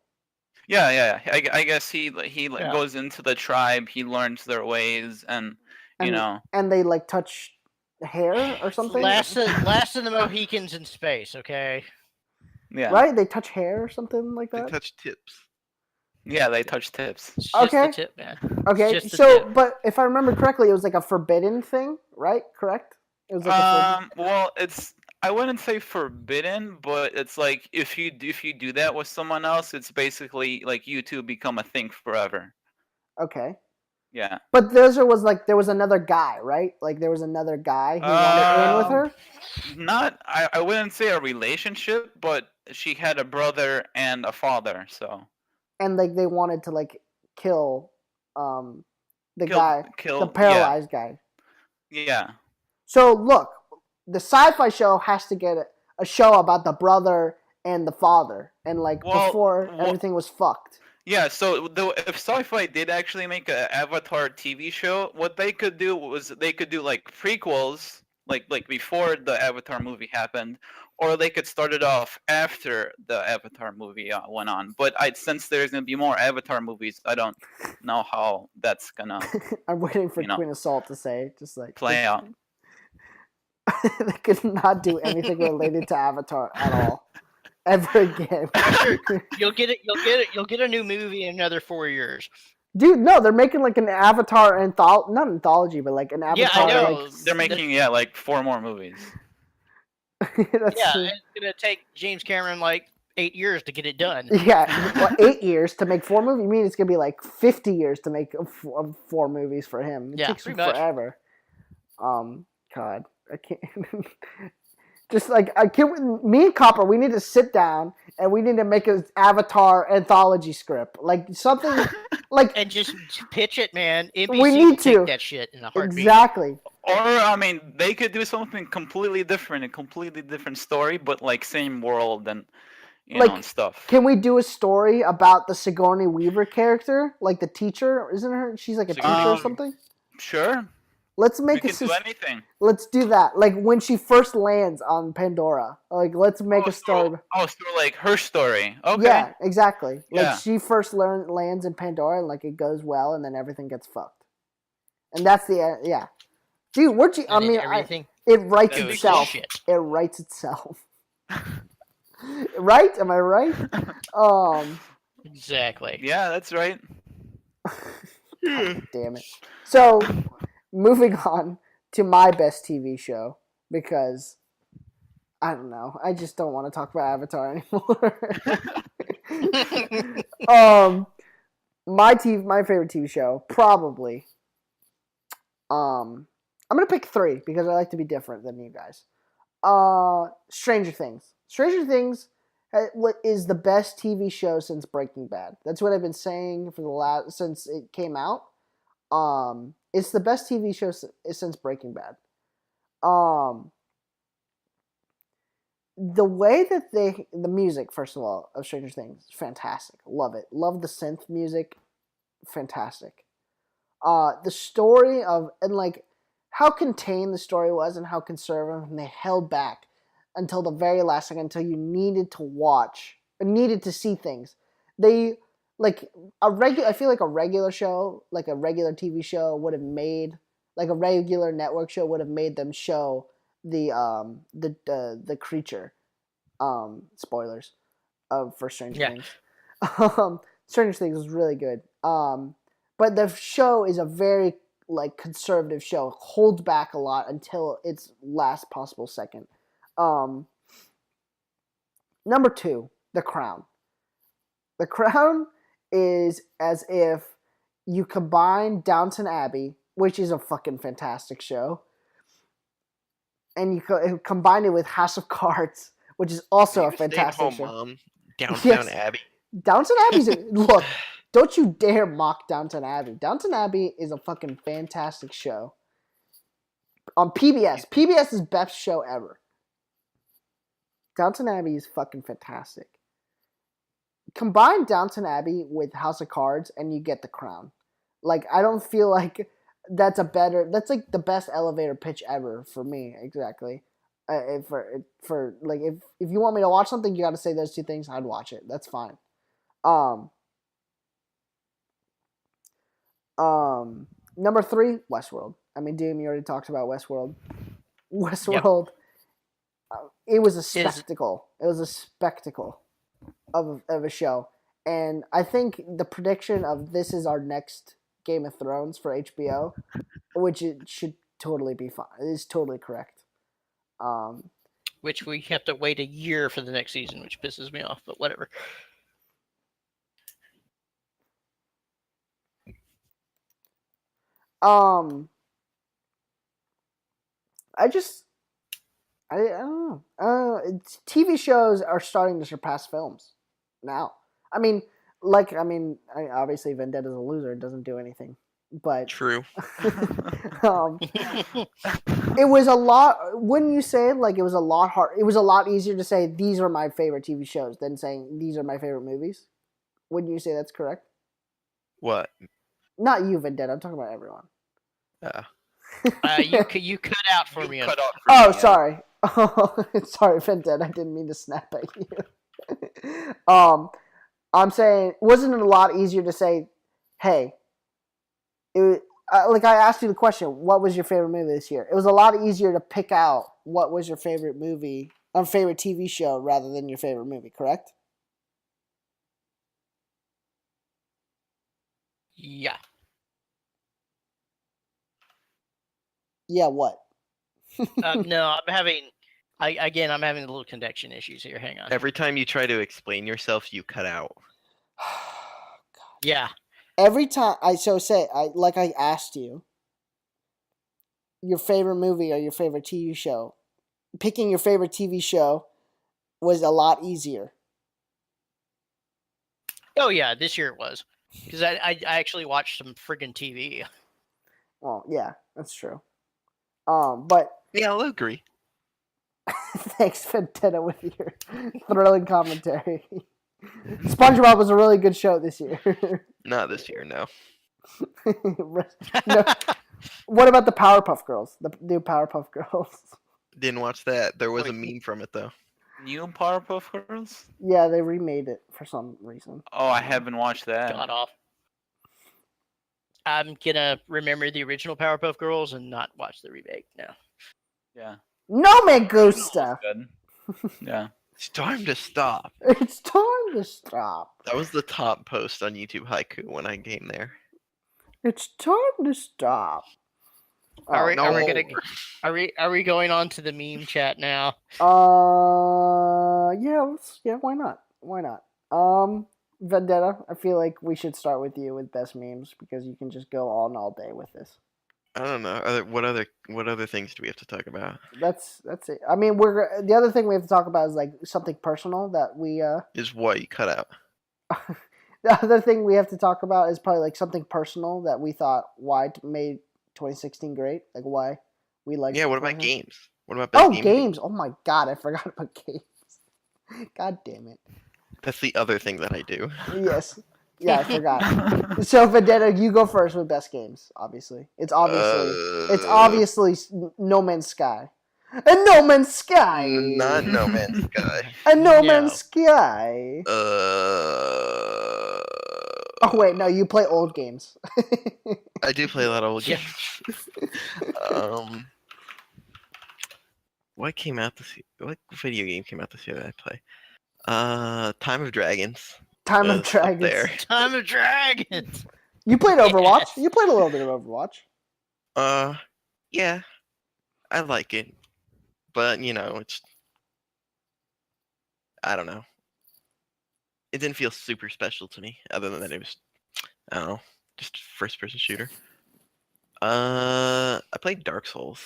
Yeah. I guess he Yeah. goes into the tribe. He learns their ways, and you know. And they like touch hair or something, Last of the Mohicans in space. Okay. Yeah. right? They touch hair or something like They that. touched tips. Yeah, they touch tips. It's just Okay. the tip, man. Okay. Just the So, tip. but if I remember correctly, it was like a forbidden thing, right? Correct. It was like Well, I wouldn't say forbidden, but it's like if you do that with someone else, it's basically like you two become a thing forever. Okay. Yeah. But there was another guy, right? Like there was another guy who wanted in with her. Not I wouldn't say a relationship, but she had a brother and a father, so And like they wanted to like kill the Kill- guy, kill- the paralyzed guy. yeah. So look, the sci-fi show has to get a show about the brother and the father, and like before everything was fucked. Yeah, so if sci-fi did actually make an Avatar TV show, what they could do was they could do like prequels, like before the Avatar movie happened, or they could start it off after the Avatar movie went on. But since there's gonna be more Avatar movies, I don't know how that's gonna I'm waiting for Queen of Salt to say, just like play out. They could not do anything related to Avatar at all ever again. You'll get it. You'll get a new movie in another 4 years. Dude, no, they're making like an Avatar not anthology, but like an Avatar. Yeah, I know. Like, They're making like 4 more movies. It's gonna take James Cameron like 8 years to get it done. Yeah, well, 8 years to make 4 movies. You mean it's gonna be like 50 years to make 4 movies for him? It takes him forever. God, I can't. Just like I can't. Me and Copper, we need to sit down and we need to make an Avatar anthology script, like something like and just pitch it, man. NBC we need will to take that shit in a heartbeat. Exactly. Or I mean, they could do something completely different, a completely different story, but like same world and you know and stuff. Can we do a story about the Sigourney Weaver character, like the teacher? Isn't her? She's like a teacher or something. Sure. Let's make we can do anything. Let's do that. Like when she first lands on Pandora. Like let's make a story. So like her story. Okay. Yeah, exactly. Yeah. Like she first lands in Pandora, and like it goes well, and then everything gets fucked. And that's the yeah. Dude, where'd you? I mean, it writes itself. It writes itself. Right? Am I right? Exactly. Yeah, that's right. God damn it. So, moving on to my best TV show, because I don't know, I just don't want to talk about Avatar anymore. My favorite TV show, probably. I'm gonna pick 3 because I like to be different than you guys. Stranger Things. Stranger Things is the best TV show since Breaking Bad. That's what I've been saying for since it came out. It's the best TV show since Breaking Bad. The way that the music, first of all, of Stranger Things, fantastic. Love it. Love the synth music. Fantastic. The story and like how contained the story was and how conservative, and they held back until the very last second, until you needed to see things. They like I feel like a regular show, like a regular TV show would have made, like a regular network show would have made them show the creature. Spoilers for Stranger Things. Stranger Things was really good. But the show is a very like conservative show. It holds back a lot until its last possible second. Number 2, The Crown. The Crown is as if you combine Downton Abbey which is a fucking fantastic show. And you combine it with House of Cards, which is also a fantastic show. Mom, Downtown Yes. Abbey. Downton Abbey's look. Don't you dare mock Downton Abbey. Downton Abbey is a fucking fantastic show. On PBS. PBS's best show ever. Downton Abbey is fucking fantastic. Combine Downton Abbey with House of Cards and you get The Crown. Like, I don't feel like that's like the best elevator pitch ever for me, exactly. If you want me to watch something, you got to say those two things. I'd watch it. That's fine. Number 3, Westworld. I mean, Doom, you already talked about Westworld. Westworld. Yep. It was a spectacle. It was a spectacle of a show, and I think the prediction of this is our next Game of Thrones for HBO, which it should totally be fine. It is totally correct. Which we have to wait a year for the next season, which pisses me off, but whatever. I don't know. TV shows are starting to surpass films now. Obviously Vendetta's a loser and doesn't do anything. But true. It was a lot. Wouldn't you say it was a lot hard? It was a lot easier to say these are my favorite TV shows than saying these are my favorite movies. Wouldn't you say that's correct? What? Not you, Vendetta. I'm talking about everyone. You cut out for me. Sorry. Sorry, Vendetta. I didn't mean to snap at you. I'm saying, wasn't it a lot easier to say, hey, I asked you the question, what was your favorite movie this year? It was a lot easier to pick out what was your favorite movie or favorite TV show rather than your favorite movie, correct? Yeah. Yeah, what? No, I'm having a little connection issues here. Hang on. Every time you try to explain yourself, you cut out. Yeah. Every time I asked you your favorite movie or your favorite TV show, picking your favorite TV show was a lot easier. Oh yeah, this year it was. Because I actually watched some friggin' TV. Well, yeah, that's true. But yeah, I'll agree. Thanks, Vendetta, with your thrilling commentary. SpongeBob was a really good show this year. Not this year, no. No. What about the Powerpuff Girls? The new Powerpuff Girls. Didn't watch that. There was a meme from it though. New Powerpuff Girls? Yeah, they remade it for some reason. Oh, I haven't watched that. God off. I'm gonna remember the original Powerpuff Girls and not watch the remake now. Yeah. No me gusta. Yeah. It's time to stop. It's time to stop. That was the top post on YouTube Haiku when I came there. It's time to stop. Are we going on to the meme chat now? Yeah, why not? Why not? Vendetta, I feel like we should start with you with best memes because you can just go on all day with this. I don't know. What other things do we have to talk about? That's it. I mean, the other thing we have to talk about is like something personal that we is what you cut out. The other thing we have to talk about is probably like something personal that we thought why made 2016 great, like why we like. Yeah, what about games? What about best games? Oh my god, I forgot about games. God damn it. That's the other thing that I do. Yes. Yeah, I forgot. So Vendetta, you go first with best games. Obviously, it's obviously No Man's Sky. And No Man's Sky. Not No Man's Sky. And No Man's Sky. Oh wait, no, you play old games. I do play a lot of old games. What came out this year? What video game came out this year that I play? Time of Dragons. Time of Dragons. There. Time of Dragons. You played Overwatch? Yes. You played a little bit of Overwatch. Yeah. I like it. But, it's... I don't know. It didn't feel super special to me, other than that it was, I don't know, just a first-person shooter. I played Dark Souls.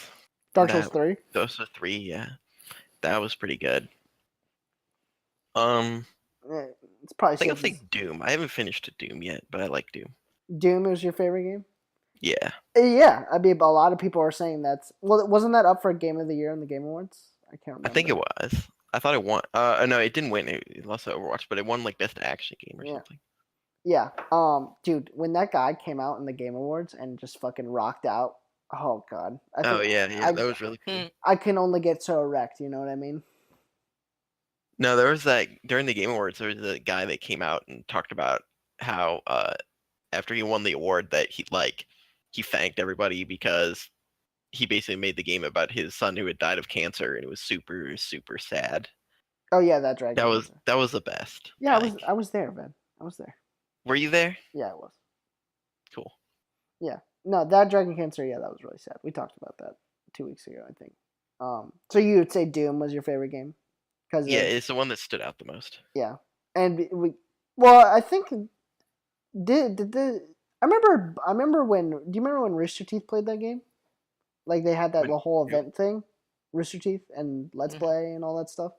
Dark Souls 3. Those are 3, yeah. That was pretty good. I It's probably think I'll safe. say Doom. I haven't finished Doom yet, but I like Doom. Doom is your favorite game? Yeah. Yeah, I mean, a lot of people are saying that's. Well, wasn't that up for Game of the Year in the Game Awards? I can't remember. I think it was. I thought it won. No, it didn't win. It lost to Overwatch, but it won like Best Action Game or something. Yeah. Dude, when that guy came out in the Game Awards and just fucking rocked out, oh god. Yeah, that was really cool. I can only get so erect, you know what I mean? No, there was that during the Game Awards. There was a guy that came out and talked about how after he won the award that he thanked everybody because he basically made the game about his son who had died of cancer, and it was super super sad. Oh yeah, that Dragon. That was the best. Yeah, I was there, man. I was there. Were you there? Yeah, I was. Cool. Yeah. No, that Dragon Cancer, yeah, that was really sad. We talked about that 2 weeks ago, I think. So you would say Doom was your favorite game? Yeah, it's the one that stood out the most. Yeah. And I think I remember when do you remember when Rooster Teeth played that game? Like they had the whole event thing, Rooster Teeth and Let's Play and all that stuff.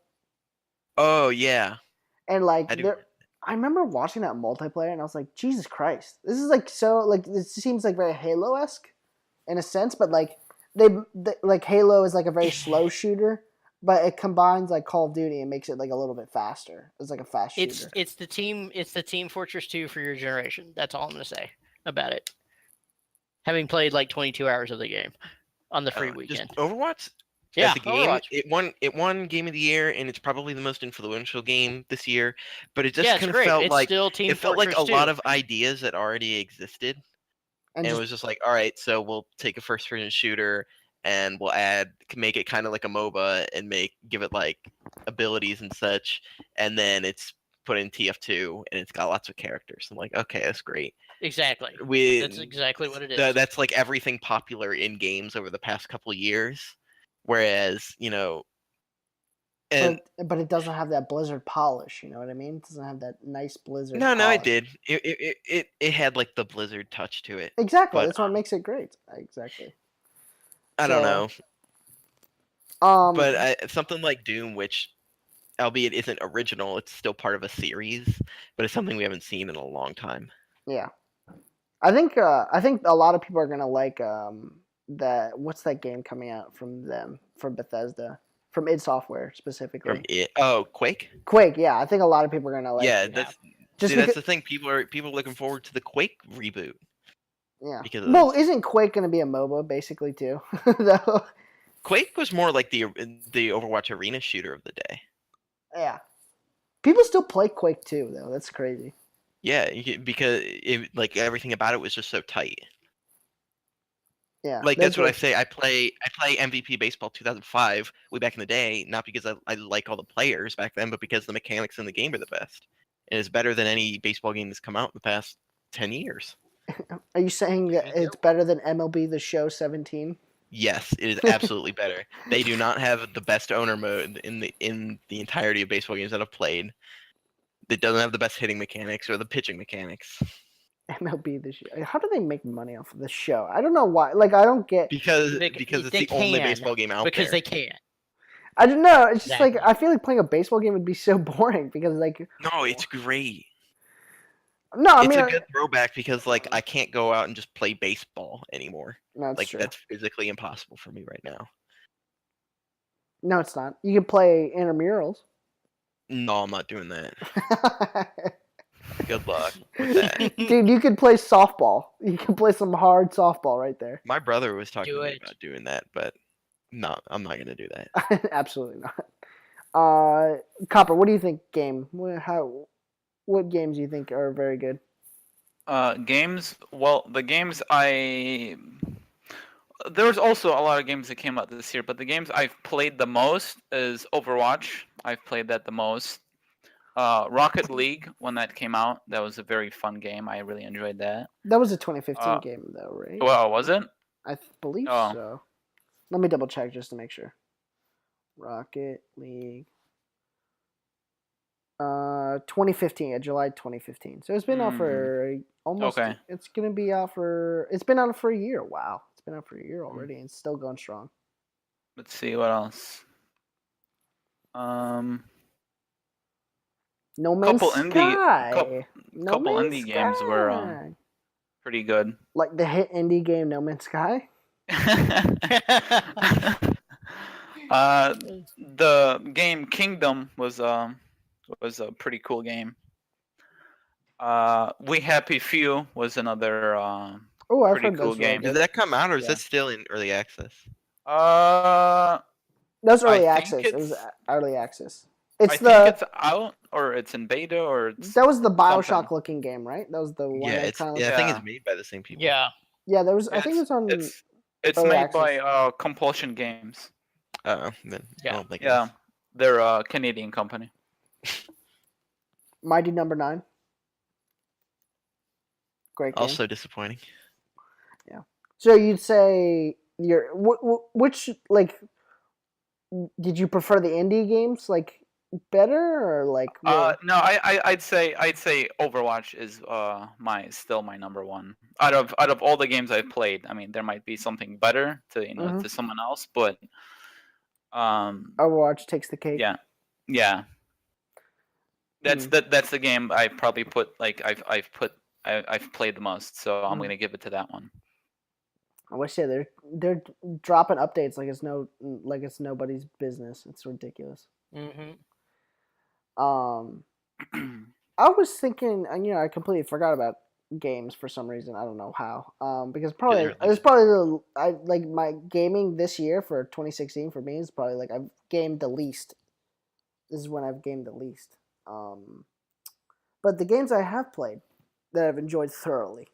Oh yeah. And like I remember watching that multiplayer and I was like, Jesus Christ, this is like so like this seems like very Halo-esque in a sense, but like they like Halo is like a very slow shooter, but it combines like Call of Duty and makes it like a little bit faster. It's like a fast shooter. It's the Team Fortress 2 for your generation. That's all I'm gonna say about it. Having played like 22 hours of the game on the free weekend. Just Overwatch? Yeah, as a game, Overwatch. it won Game of the Year, and it's probably the most influential game this year. But it just kind of felt like it felt like a 2. lot of ideas that already existed, and it was just like, all right, so we'll take a first-person shooter and we'll make it kind of like a MOBA and give it like abilities and such, and then it's put in TF2 and it's got lots of characters. I'm like, okay, that's great. Exactly. That's exactly what it is. That's like everything popular in games over the past couple of years. Whereas, but it doesn't have that Blizzard polish, you know what I mean? It doesn't have that nice Blizzard No, polish. it did. It had like the Blizzard touch to it. Exactly. That's what makes it great. Exactly. I don't know. But something like Doom, which albeit isn't original, it's still part of a series, but it's something we haven't seen in a long time. Yeah. I think a lot of people are gonna like what's that game coming out from Bethesda, from id Software specifically. Quake. Quake, yeah. I think a lot of people are gonna like. Yeah, that's the thing. People are looking forward to the Quake reboot. Yeah. Isn't Quake gonna be a MOBA basically too? Though. Quake was more like the Overwatch arena shooter of the day. Yeah. People still play Quake 2 though. That's crazy. Yeah, because like everything about it was just so tight. Yeah, like that's what I say. I play MVP Baseball 2005 way back in the day, not because I like all the players back then, but because the mechanics in the game are the best, and it's better than any baseball game that's come out in the past 10 years. Are you saying that it's better than MLB The Show 17? Yes, it is absolutely better. They do not have the best owner mode in the entirety of baseball games that I've played. It doesn't have the best hitting mechanics or the pitching mechanics. MLB The Show. How do they make money off of the show? I don't know why. Like I don't get because it's the only baseball game out there. Because they can. I don't know. It's just like I feel like playing a baseball game would be so boring because like. No, it's great. No, I mean it's a good throwback because like I can't go out and just play baseball anymore. No, that's true. That's physically impossible for me right now. No, it's not. You can play intramurals. No, I'm not doing that. Good luck with that. Dude, you could play softball. You can play some hard softball right there. My brother was talking to me about doing that, but no, I'm not going to do that. Absolutely not. Copper, what do you think game? What games do you think are very good? Games? Well, the games there's also a lot of games that came out this year, but the games I've played the most is Overwatch. I've played that the most. Rocket League, when that came out, that was a very fun game. I really enjoyed that. That was a 2015 game, though, right? Well, was it? I believe so. Let me double check just to make sure. Rocket League. 2015, July 2015. So it's been out for almost. Okay. It's gonna be out for. It's been out for a year. Wow, been out for a year already and still going strong. Let's see what else. No Man's Couple Sky. No couple Man's indie Sky. games were pretty good. Like the hit indie game No Man's Sky. The game Kingdom was a pretty cool game. We Happy Few was another Oh, I've pretty heard cool those really game. Did good. that come out, or is Yeah. that still in early access? Uh, That was early I think access. It was it's- early access. I It's think it's out or it's in beta or it's that was the Bioshock something. looking game, right? That was the one Yeah, that it's kind of I think Yeah. it's made by the same people. Yeah. yeah. There was I think it was on It's early made access. by Compulsion Games. Then Yeah. I don't think it Yeah, is. they're a Canadian company. Mighty Number 9. Great game. Also disappointing. So you'd say which like did you prefer the indie games like better or like more? No, I'd say Overwatch is still my number one. Out of all the games I've played, I mean there might be something better to Mhm. to someone else, but Overwatch takes the cake. yeah. That's the game I probably put like I've played the most, so I'm gonna give it to that one. I wish they're dropping updates like it's nobody's business. It's ridiculous. Mm-hmm. I was thinking, I completely forgot about games for some reason. I don't know how. Because probably Really? it's probably like my gaming this year for 2016 for me is probably like I've gamed the least. This is when I've gamed the least. But the games I have played that I've enjoyed thoroughly.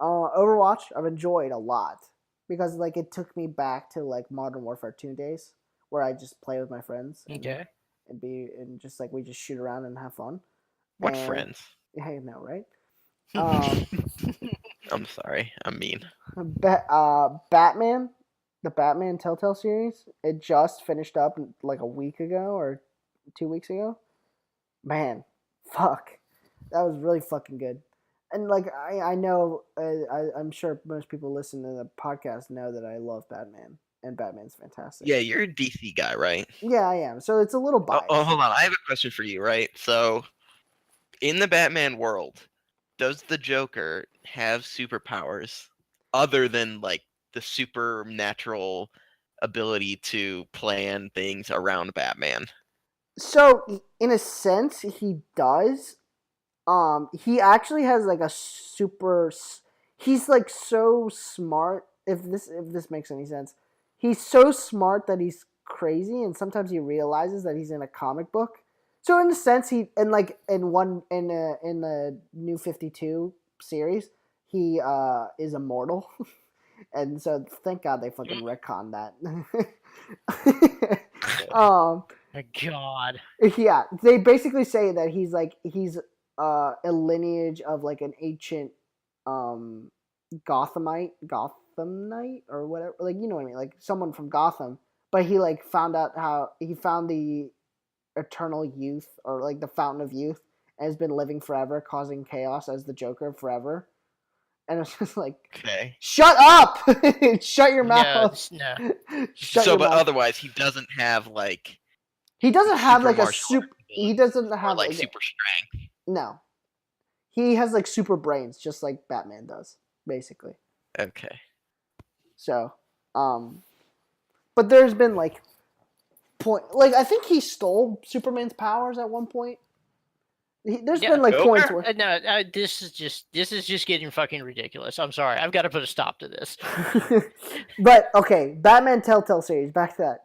Overwatch I've enjoyed a lot because like it took me back to like Modern Warfare 2 days where I just play with my friends. Okay. And just like we just shoot around and have fun. What And- friends? Yeah, I know, right? I'm sorry, I'm mean. Batman, the Batman Telltale series, it just finished up like a week ago or 2 weeks ago. Man, fuck, that was really fucking good. And like I know, I'm sure most people listen to the podcast know that I love Batman, and Batman's fantastic. Yeah, you're a DC guy, right? Yeah, I am. So it's a little Oh, biased. hold on. I have a question for you, right? So, in the Batman world, does the Joker have superpowers other than like the supernatural ability to plan things around Batman? So in a sense, he does. He actually has like a super. He's like so smart. If this makes any sense, he's so smart that he's crazy, and sometimes he realizes that he's in a comic book. So in a sense, in the New 52 series, he is immortal, and so thank God they fucking retconned that. My God. Yeah, they basically say that he's a lineage of like an ancient Gothamite or whatever, like you know what I mean, like someone from Gotham, but he like found out how he found the eternal youth or like the fountain of youth and has been living forever, causing chaos as the Joker forever. And it's just like, Okay. shut up, shut your mouth. No. Shut So, your but mouth. otherwise, he doesn't have like He doesn't have super like a martial super. arts He abilities doesn't or have like like super strength. no. He has like super brains, just like Batman does, basically. Okay. So, but there's been like I think he stole Superman's powers at one point. There's been like Joker? points where No, this is just getting fucking ridiculous. I'm sorry. I've got to put a stop to this. But okay, Batman Telltale series. Back to that,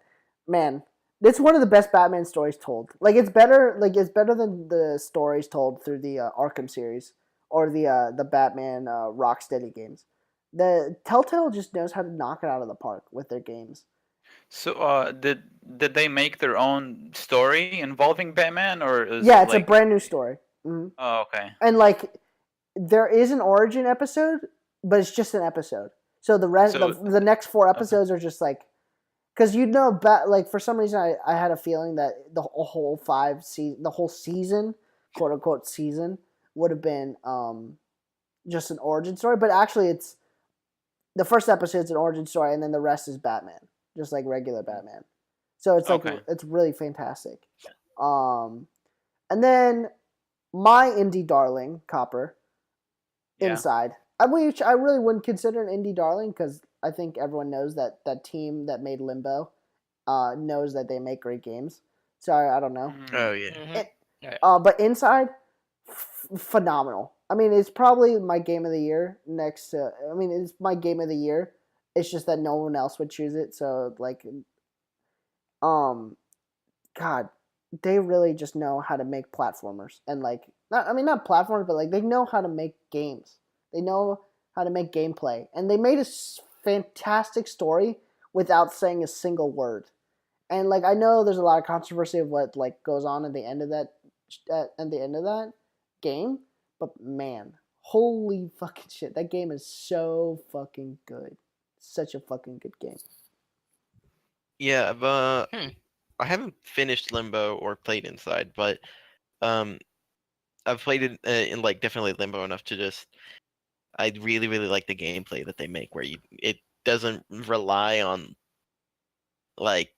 man. It's one of the best Batman stories told. Like it's better than the stories told through the Arkham series or the Batman Rocksteady games. The Telltale just knows how to knock it out of the park with their games. So, did they make their own story involving Batman, or is Yeah, it it's a like? brand new story. Mm-hmm. Oh, okay. And like, there is an origin episode, but it's just an episode. So the rest, So- the next 4 episodes are just like, because like for some reason I had a feeling that the whole season, quote unquote season, would have been just an origin story. But actually, it's the first episode's an origin story, and then the rest is Batman, just like regular Batman. So it's like Okay. it's really fantastic. And then my indie darling, Copper, Yeah. Inside. Which I really wouldn't consider an indie darling because I think everyone knows that that team that made Limbo knows that they make great games. So I don't know. Oh yeah. But Inside, phenomenal. I mean, it's probably my game of the year next to. I mean, it's my game of the year. It's just that no one else would choose it. So like, um, God, they really just know how to make platformers and like not platformers, but like they know how to make games. They know how to make gameplay, and they made a fantastic story without saying a single word. And like I know there's a lot of controversy of what like goes on at the end of that at the end of that game, but man, holy fucking shit, that game is so fucking good. Such a fucking good game. Yeah, but Hmm. I haven't finished Limbo or played Inside, but um, I've played it in like definitely Limbo enough to just. I really really like the gameplay that they make, where it doesn't rely on like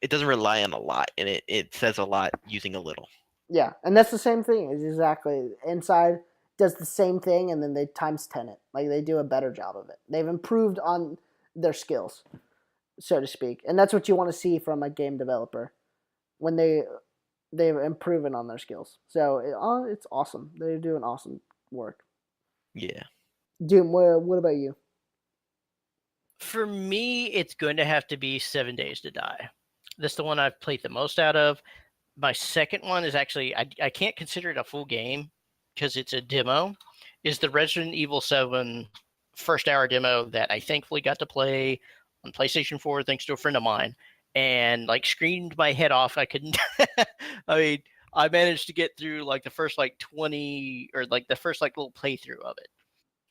it doesn't rely on a lot, and it says a lot using a little. Yeah, and that's the same thing. It's exactly Inside does the same thing, and then they times 10 it. Like they do a better job of it. They've improved on their skills, so to speak, and that's what you want to see from a game developer when they've improving on their skills. So it's awesome. They're doing awesome work. Yeah. Doom, what about you? For me, it's going to have to be 7 Days to Die. That's the one I've played the most out of. My second one is actually I can't consider it a full game because it's a demo. Is the Resident Evil 7 first hour demo that I thankfully got to play on PlayStation 4 thanks to a friend of mine, and like screamed my head off. I couldn't. I mean, I managed to get through like the first like 20 or like the first like little playthrough of it,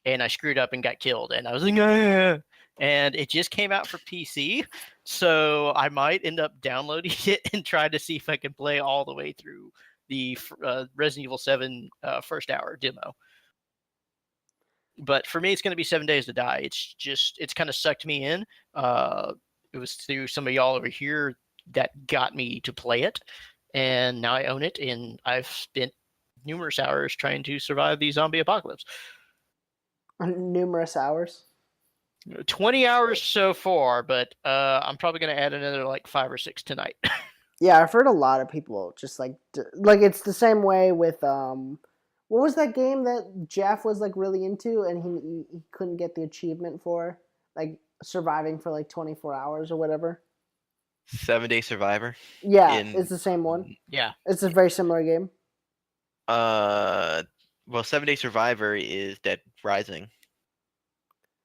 and I screwed up and got killed. And I was like, ah. And it just came out for PC, so I might end up downloading it and try to see if I can play all the way through the Resident Evil 7 first hour demo. But for me, it's going to be 7 Days to Die. It's kind of sucked me in. It was through some of y'all over here that got me to play it, and now I own it, and I've spent numerous hours trying to survive the zombie apocalypse. Numerous hours. 20 hours so far, but I'm probably going to add another like 5 or 6 tonight. Yeah, I've heard a lot of people just like it's the same way with what was that game that Jeff was like really into and he couldn't get the achievement for like surviving for like 24 hours or whatever. 7 Day Survivor. Yeah, it's the same one. Yeah. It's a very similar game. Well, 7 Day Survivor is Dead Rising.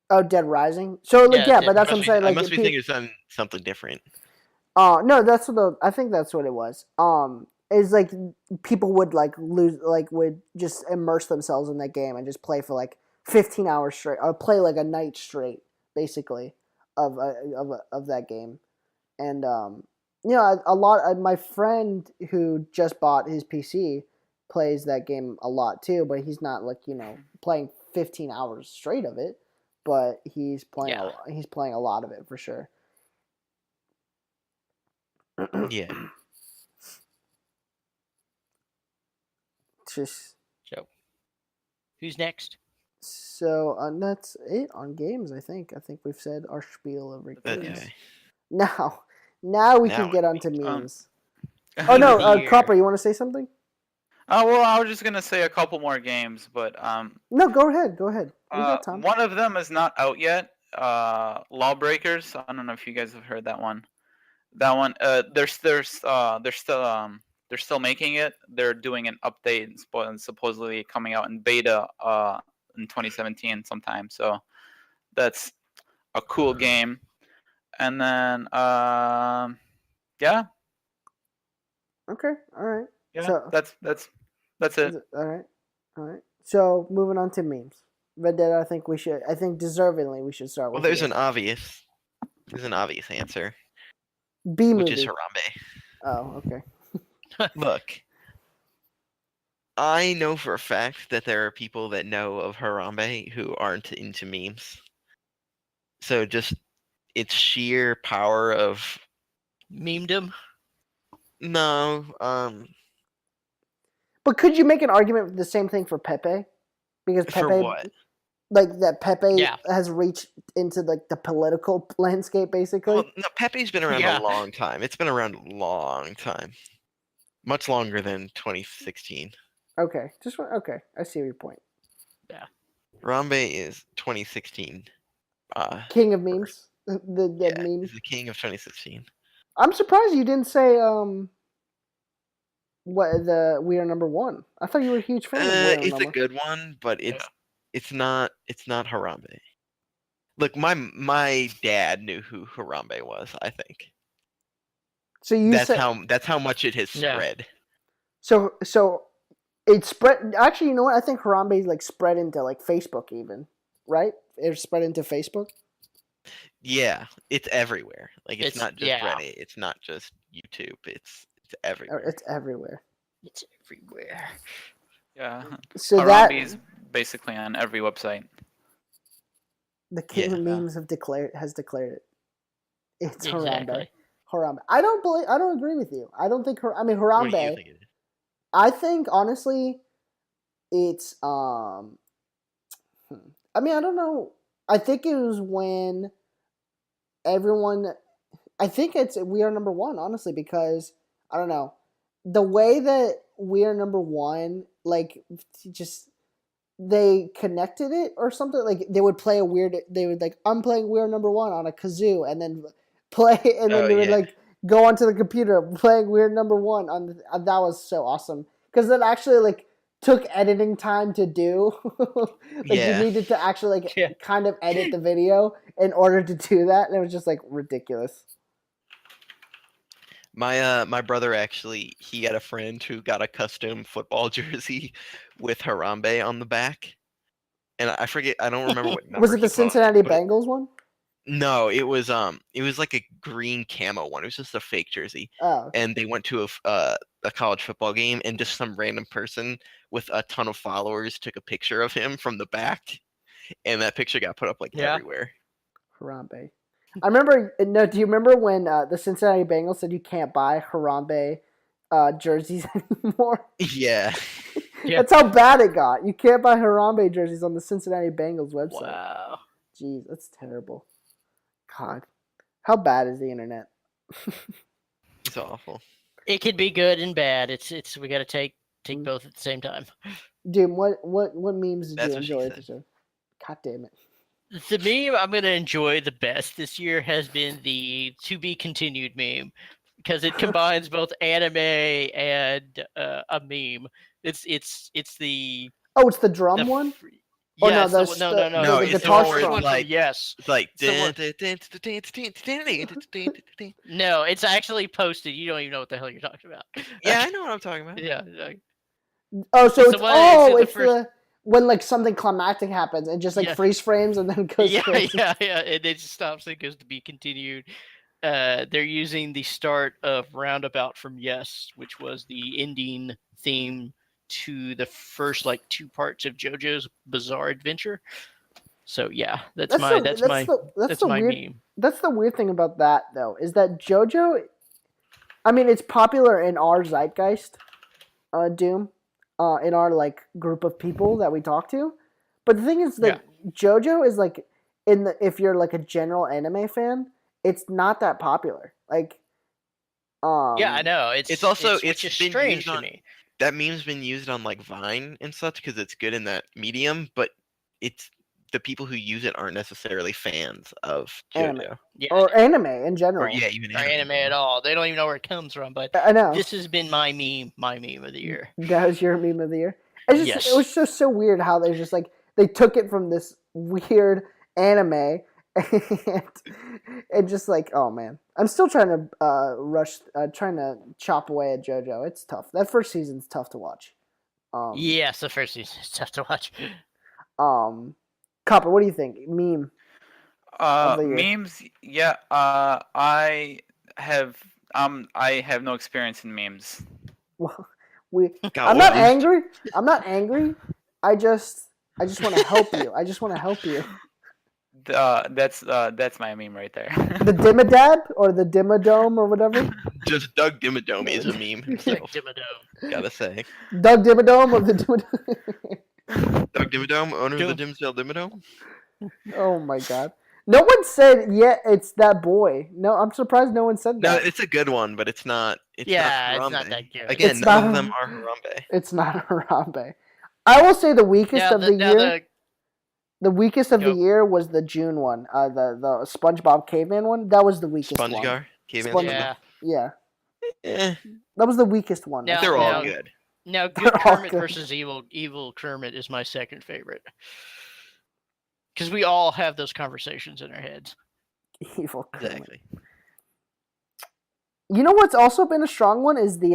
Oh, Dead Rising. So like Yeah, but that's what I'm saying. I Like must be thinking of something different. no, that's what I think that's what it was. Is like people would like lose like would just immerse themselves in that game and just play for like 15 hours straight or play like a night straight basically of that game. And you know, a lot my friend who just bought his PC plays that game a lot too, but he's not like, you know, playing 15 hours straight of it, but he's playing a lot of it for sure. Yeah. Just So, who's next? so that's it on games. I think we've said our spiel of games. Okay. Now we can Now get onto memes. Oh Meme of no, the year. Copper, you want to say something? Well, I was just gonna say a couple more games, but No, go ahead. We got time. one of them is not out yet. Lawbreakers. I don't know if you guys have heard that one. That one, they're still making it. They're doing an update and supposedly coming out in beta in 2017 sometime. So that's a cool game. And then yeah, Okay, all right. yeah, So that's it. all right. So moving on to memes. Vendetta, I think deservingly we should start Well, with there's you. an obvious answer, B which movie. is Harambe. Oh, okay. Look, I know for a fact that there are people that know of Harambe who aren't into memes. So just its sheer power of Memedom. no, But could you make an argument for the same thing for Pepe? Because for Pepe, what? like that Pepe Yeah. has reached into like the political landscape, basically. Well, no, Pepe's been around Yeah. a long time. It's been around a long time, much longer than 2016. Okay, okay. I see your point. Harambe is 2016. King of memes, the Yeah, meme. he's the king of 2016. I'm surprised you didn't say what we are number one. I thought you were a huge fan of We Are It's a Number. good one, but it's not Harambe. Look, my dad knew who Harambe was. I think So you that's said how much it has Yeah. spread. so it spread. Actually, you know what? I think Harambe like spread into like Facebook even, right? It spread into Facebook. Yeah, it's everywhere. Like it's not just yeah. Reddit. It's not just YouTube. It's everywhere. It's everywhere. It's everywhere. Yeah. So Harambe is basically on every website. the king of Yeah. memes has declared it. It's Exactly. Harambe. I don't agree with you. I don't think What do you Harambe. think it is? I think honestly, it's I mean, I don't know. I think it was when everyone. I think it's We Are Number One, honestly, because I don't know the way that We Are Number One, like just they connected it or something. Like they would play they would like I'm playing We Are Number One on a kazoo, and then play, and then they would like go onto the computer playing We Are Number One on that was so awesome because it actually like took editing time to do. You needed to actually kind of edit the video in order to do that, and it was just like ridiculous. My brother actually he got a friend who got a custom football jersey with Harambe on the back, and I forget I don't remember what number. Was it the he put on Cincinnati but Bengals one? No, it was like a green camo one. It was just a fake jersey, Oh, and they went to a college football game, and just some random person with a ton of followers took a picture of him from the back, and that picture got put up like everywhere. Harambe. I remember. No, do you remember when the Cincinnati Bengals said you can't buy Harambe jerseys anymore? Yeah. That's how bad it got. You can't buy Harambe jerseys on the Cincinnati Bengals website. Wow. Jeez, that's terrible. God, how bad is the internet? It's awful. It could be good and bad. It's we got to take both at the same time. Doom, what memes did That's you what she enjoy said. this year? God damn it. The meme I'm going to enjoy the best this year has been the to be continued meme because it combines both anime and a meme. It's the Oh, it's the drum one? Oh, Yes, no, No, the it's the guitar one where it's strum. like yes. it's like No, it's actually posted. You don't even know what the hell you're talking about. Yeah, I know what I'm talking about. Yeah. Oh, so It's it's the one- it's the when like something climactic happens and just like freeze frames and then goes crazy. Yeah, and it just stops and goes to be continued. They're using the start of Roundabout from Yes, which was the ending theme to the first like two parts of JoJo's Bizarre Adventure. So yeah, that's my weird, meme. That's the weird thing about that though, is that JoJo, I mean, it's popular in our zeitgeist, Doom, in our like group of people that we talk to. But the thing is, like, JoJo is like if you're like a general anime fan, it's not that popular. Like, yeah, I know. It's also it's been strange used on to me. That meme's been used on like Vine and such because it's good in that medium, but it's the people who use it aren't necessarily fans of JoJo or anime in general, or even anime at all. They don't even know where it comes from. But I know this has been my meme of the year. That was your meme of the year. It was just so weird how they just like they took it from this weird anime and just like, oh man, I'm still trying to trying to chop away at JoJo. It's tough. That first season's tough to watch. Yes, the first season is tough to watch. Copper, what do you think? Meme. Memes. Yeah. I have no experience in memes. Well, I'm not angry. I'm not angry. I just want to help you. I just want to help you. That's my meme right there. The Dimmadab or the Dimmadome or whatever. Just Doug Dimmadome is a meme himself. Dimmadome. Gotta say, Doug Dimmadome or the Dimmadome. Doug Dimmadome, owner of the Dimsdale Dimmadome. Oh my god. No one said yet it's that boy. No, I'm surprised no one said No, that. it's a good one, but it's not. It's Yeah, not it's not Harambe. that good. Again, It's none not- of them are Harambe. It's not Harambe. I will say the weakest of the year. The weakest of the year was the June one. The SpongeBob Caveman one. That was the weakest one. SpongeGar, Caveman. Sponge- Yeah. Yeah. That was the weakest one. Now- They're all now- good. Now, They're good all Kermit good. versus evil Kermit is my second favorite. Because we all have those conversations in our heads. Evil Kermit. Exactly. You know what's also been a strong one is the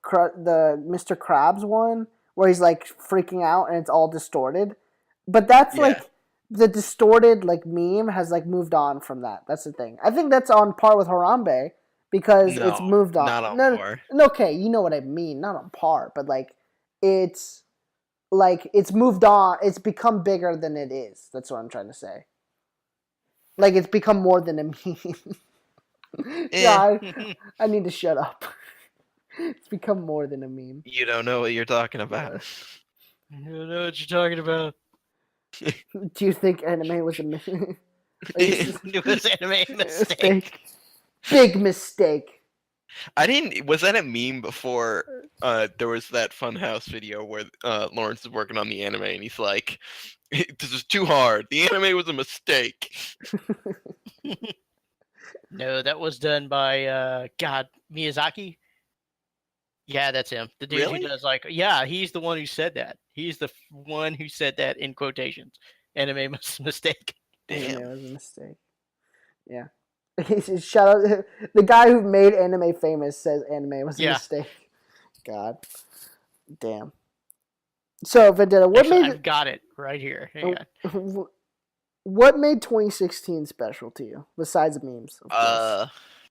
Mr. Krabs one where he's like freaking out and it's all distorted. But that's Yeah. like the distorted like meme has like moved on from that. That's the thing. I think that's on par with Harambe because it's No, moved on. not on no, par. no, okay, you know what I mean. Not on par, but like it's moved on. It's become bigger than it is. That's what I'm trying to say. Like it's become more than a meme. God, I need to shut up. It's become more than a meme. You don't know what you're talking about. I don't know what you're talking about. Do you think anime was a meme? It was anime mistake. Big mistake. I didn't. Was that a meme before? There was that Funhouse video where Lawrence is working on the anime and he's like, "This is too hard. The anime was a mistake." No, that was done by Miyazaki. Yeah, that's him. The dude Really? who does yeah, he's the one who said that. He's the one who said that in quotations. Anime mistake. Anime Damn. was a mistake. Yeah. Shout out the guy who made anime famous says anime was a Yeah. mistake. God. Damn. So Vendetta, what Actually, made I've got it right here. Hang on. what made 2016 special to you besides memes? Of course.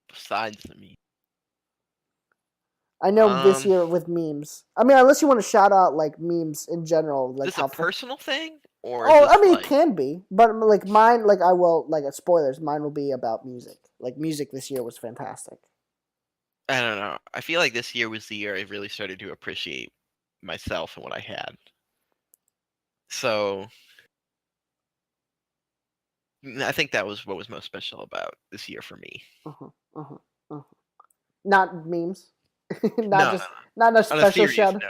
Besides the meme. I know this year with memes. I mean, unless you want to shout out like memes in general, like Is this how a personal thing or? Oh, is this I mean, like... it can be, but like mine, like I will, like spoilers. Mine will be about music. Like music this year was fantastic. I don't know. I feel like this year was the year I really started to appreciate myself and what I had. So I think that was what was most special about this year for me. Not memes. No, Not a on a special serious shout. note.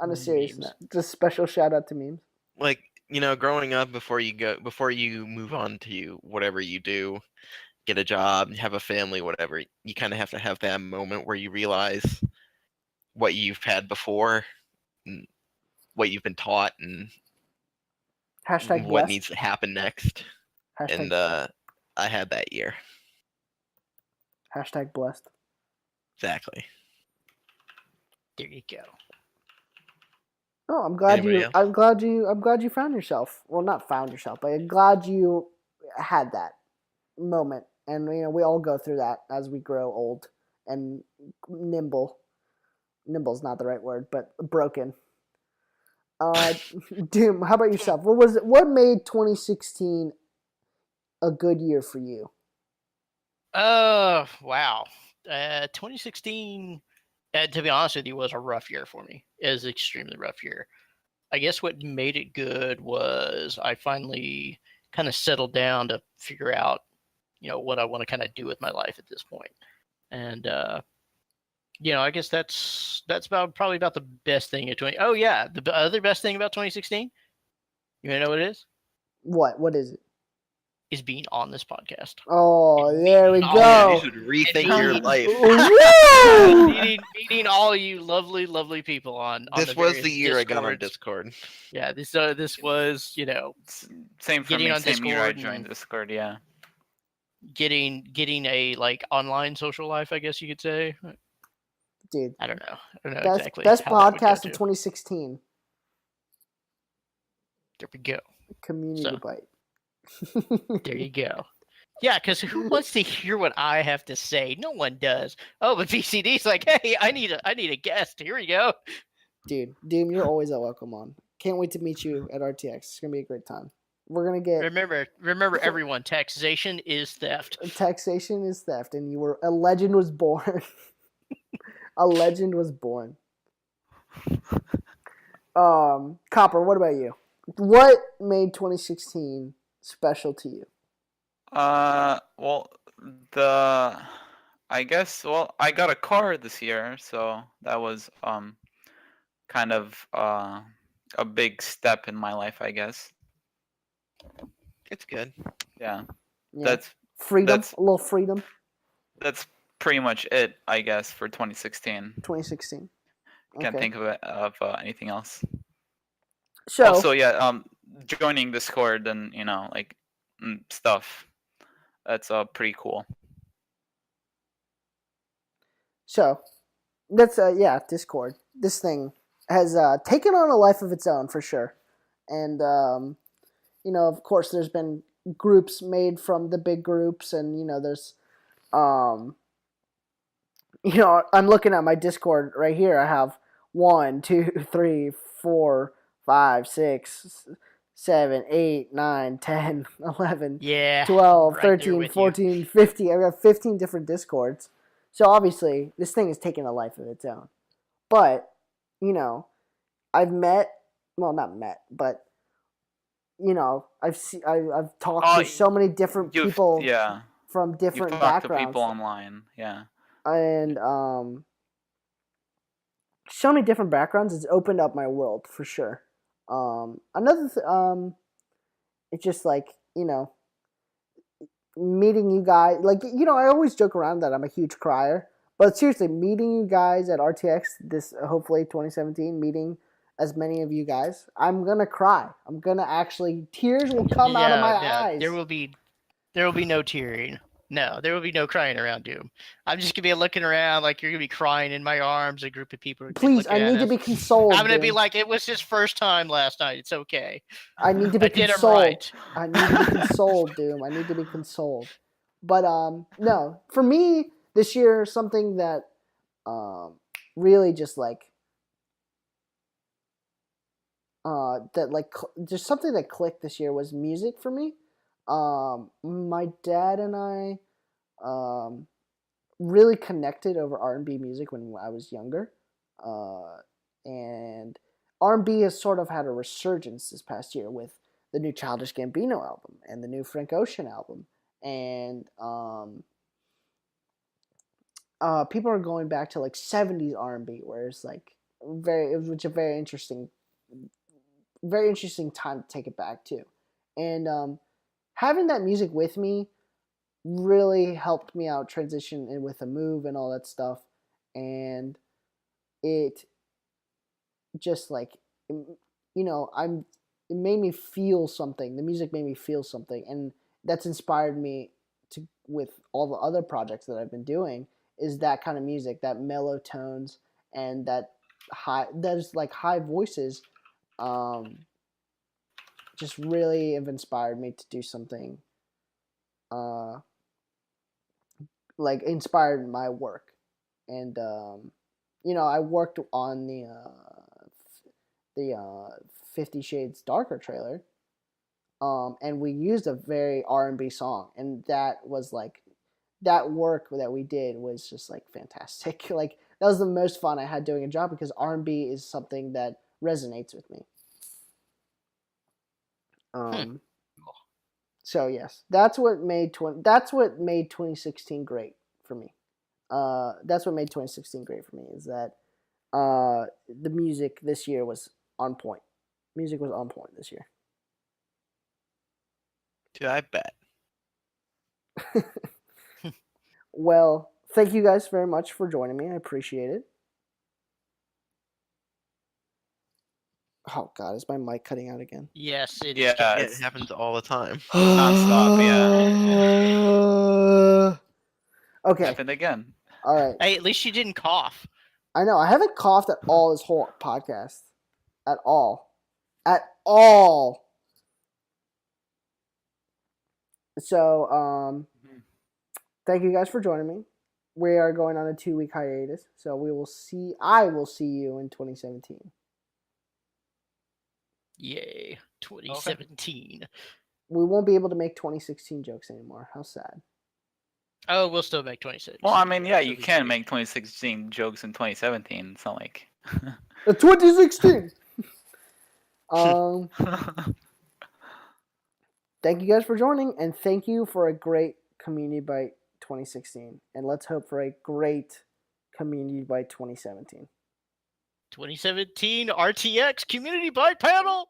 On a serious Memes. note, just special shout out to memes. Like, growing up before you move on to whatever you do, get a job, have a family, whatever, you kind of have to have that moment where you realize what you've had before, and what you've been taught, and Hashtag what blessed. needs to happen next. Hashtag, And I had that year. hashtag blessed. Exactly. There you go. Oh, I'm glad Anybody you. else? I'm glad you found yourself. Well, not found yourself, but I'm glad you had that moment. And we all go through that as we grow old and nimble. Nimble's not the right word, but broken. Doom, how about yourself? What made 2016 a good year for you? Wow. 2016, to be honest with you, was a rough year for me. It was an extremely rough year. I guess what made it good was I finally kind of settled down to figure out, what I want to kind of do with my life at this point. And, I guess that's probably about the best thing of 20. Oh yeah, the other best thing about 2016. You wanna know what it is? What is it? Is being on this podcast. Oh, there we Oh, go. Yeah, you should rethink your Indeed. life. Woo! meeting all you lovely people on This the was various the year I got on Discords. Discord. Yeah, this was Same for Getting me. on Same year I Discord joined and- Discord. Yeah. getting a online social life, I guess you could say. Dude, I don't know best exactly. best how that would go podcast of to. 2016. There we go. Community So. bite. There you go. Yeah, because who wants to hear what I have to say? No one does. Oh, but VCD's like, hey, I need a guest. Here we go. Dude, Doom, you're always welcome on. Can't wait to meet you at RTX. It's gonna be a great time. we're gonna get Remember, everyone. Taxation is theft. taxation is theft, and a legend was born. A legend was born. Copper, what about you? What made 2016 special to you? Well, I guess, well, I got a car this year, so that was kind of a big step in my life, I guess. It's good. Yeah. Yeah. That's Freedom, a little freedom. That's pretty much it, I guess, for 2016. 2016. I can't think of anything else. So Also, yeah, joining Discord and like stuff. That's pretty cool. So that's Discord. This thing has taken on a life of its own for sure, and of course, there's been groups made from the big groups, and there's I'm looking at my Discord right here. I have 1, 2, 3, 4, 5, 6, 7, 8, 9, 10, 11, Yeah. 12, right there 13, with 14, 15. I've got 15 different Discords. So obviously, this thing is taking a life of its own. But, I've met, well, not met, but, I've talked to so many different people from different You've talked backgrounds. to people online, yeah. And, so many different backgrounds. It's opened up my world for sure. It's just like meeting you guys. Like I always joke around that I'm a huge crier, but seriously, meeting you guys at RTX this hopefully 2017, meeting as many of you guys, I'm gonna cry. I'm gonna actually tears will come out of my eyes. There will be no tearing. No, there will be no crying around Doom. I'm just gonna be looking around like you're gonna be crying in my arms. A group of people are Please, I need to be consoled. I'm gonna be like, it was his first time last night. It's okay. I need to be consoled. Right. I need to be consoled, Doom. I need to be consoled. But no, for me this year, something that really just just something that clicked this year was music for me. My dad and I really connected over R&B music when I was younger, and R&B has sort of had a resurgence this past year with the new Childish Gambino album and the new Frank Ocean album, and people are going back to like 70s R&B, where it's like it was a very interesting time to take it back to, and having that music with me really helped me out transition in with a move and all that stuff, and it just it made me feel something. The music made me feel something, and that's inspired me to with all the other projects that I've been doing is that kind of music, that mellow tones and that high voices just really have inspired me to do something inspired my work. And I worked on the 50 Shades Darker trailer, and we used a very R&B song, and that was that work that we did was just fantastic. That was the most fun I had doing a job, because R&B is something that resonates with me. So yes, that's what made 2016 great for me. That's what made 2016 great for me, is that the music this year was on point. Music was on point this year. Dude, I bet. Well, thank you guys very much for joining me. I appreciate it. Oh God, is my mic cutting out again? Yes, it is. Yeah, it happens all the time. Nonstop, yeah. Okay. Happened again. All right. Hey, at least you didn't cough. I know. I haven't coughed at all this whole podcast. At all. At all. So, thank you guys for joining me. We are going on a 2-week hiatus, so I will see you in 2017. Yay, 2017. Okay. we won't be able to make 2016 jokes anymore. How sad. Oh, we'll still make 26. Well, I mean, yeah, you can make 2016 jokes in 2017. It's not like. 2016. Thank you guys for joining, and thank you for a great Community Bite 2016. And let's hope for a great Community Bite 2017. 2017 RTX Community Bite Panel.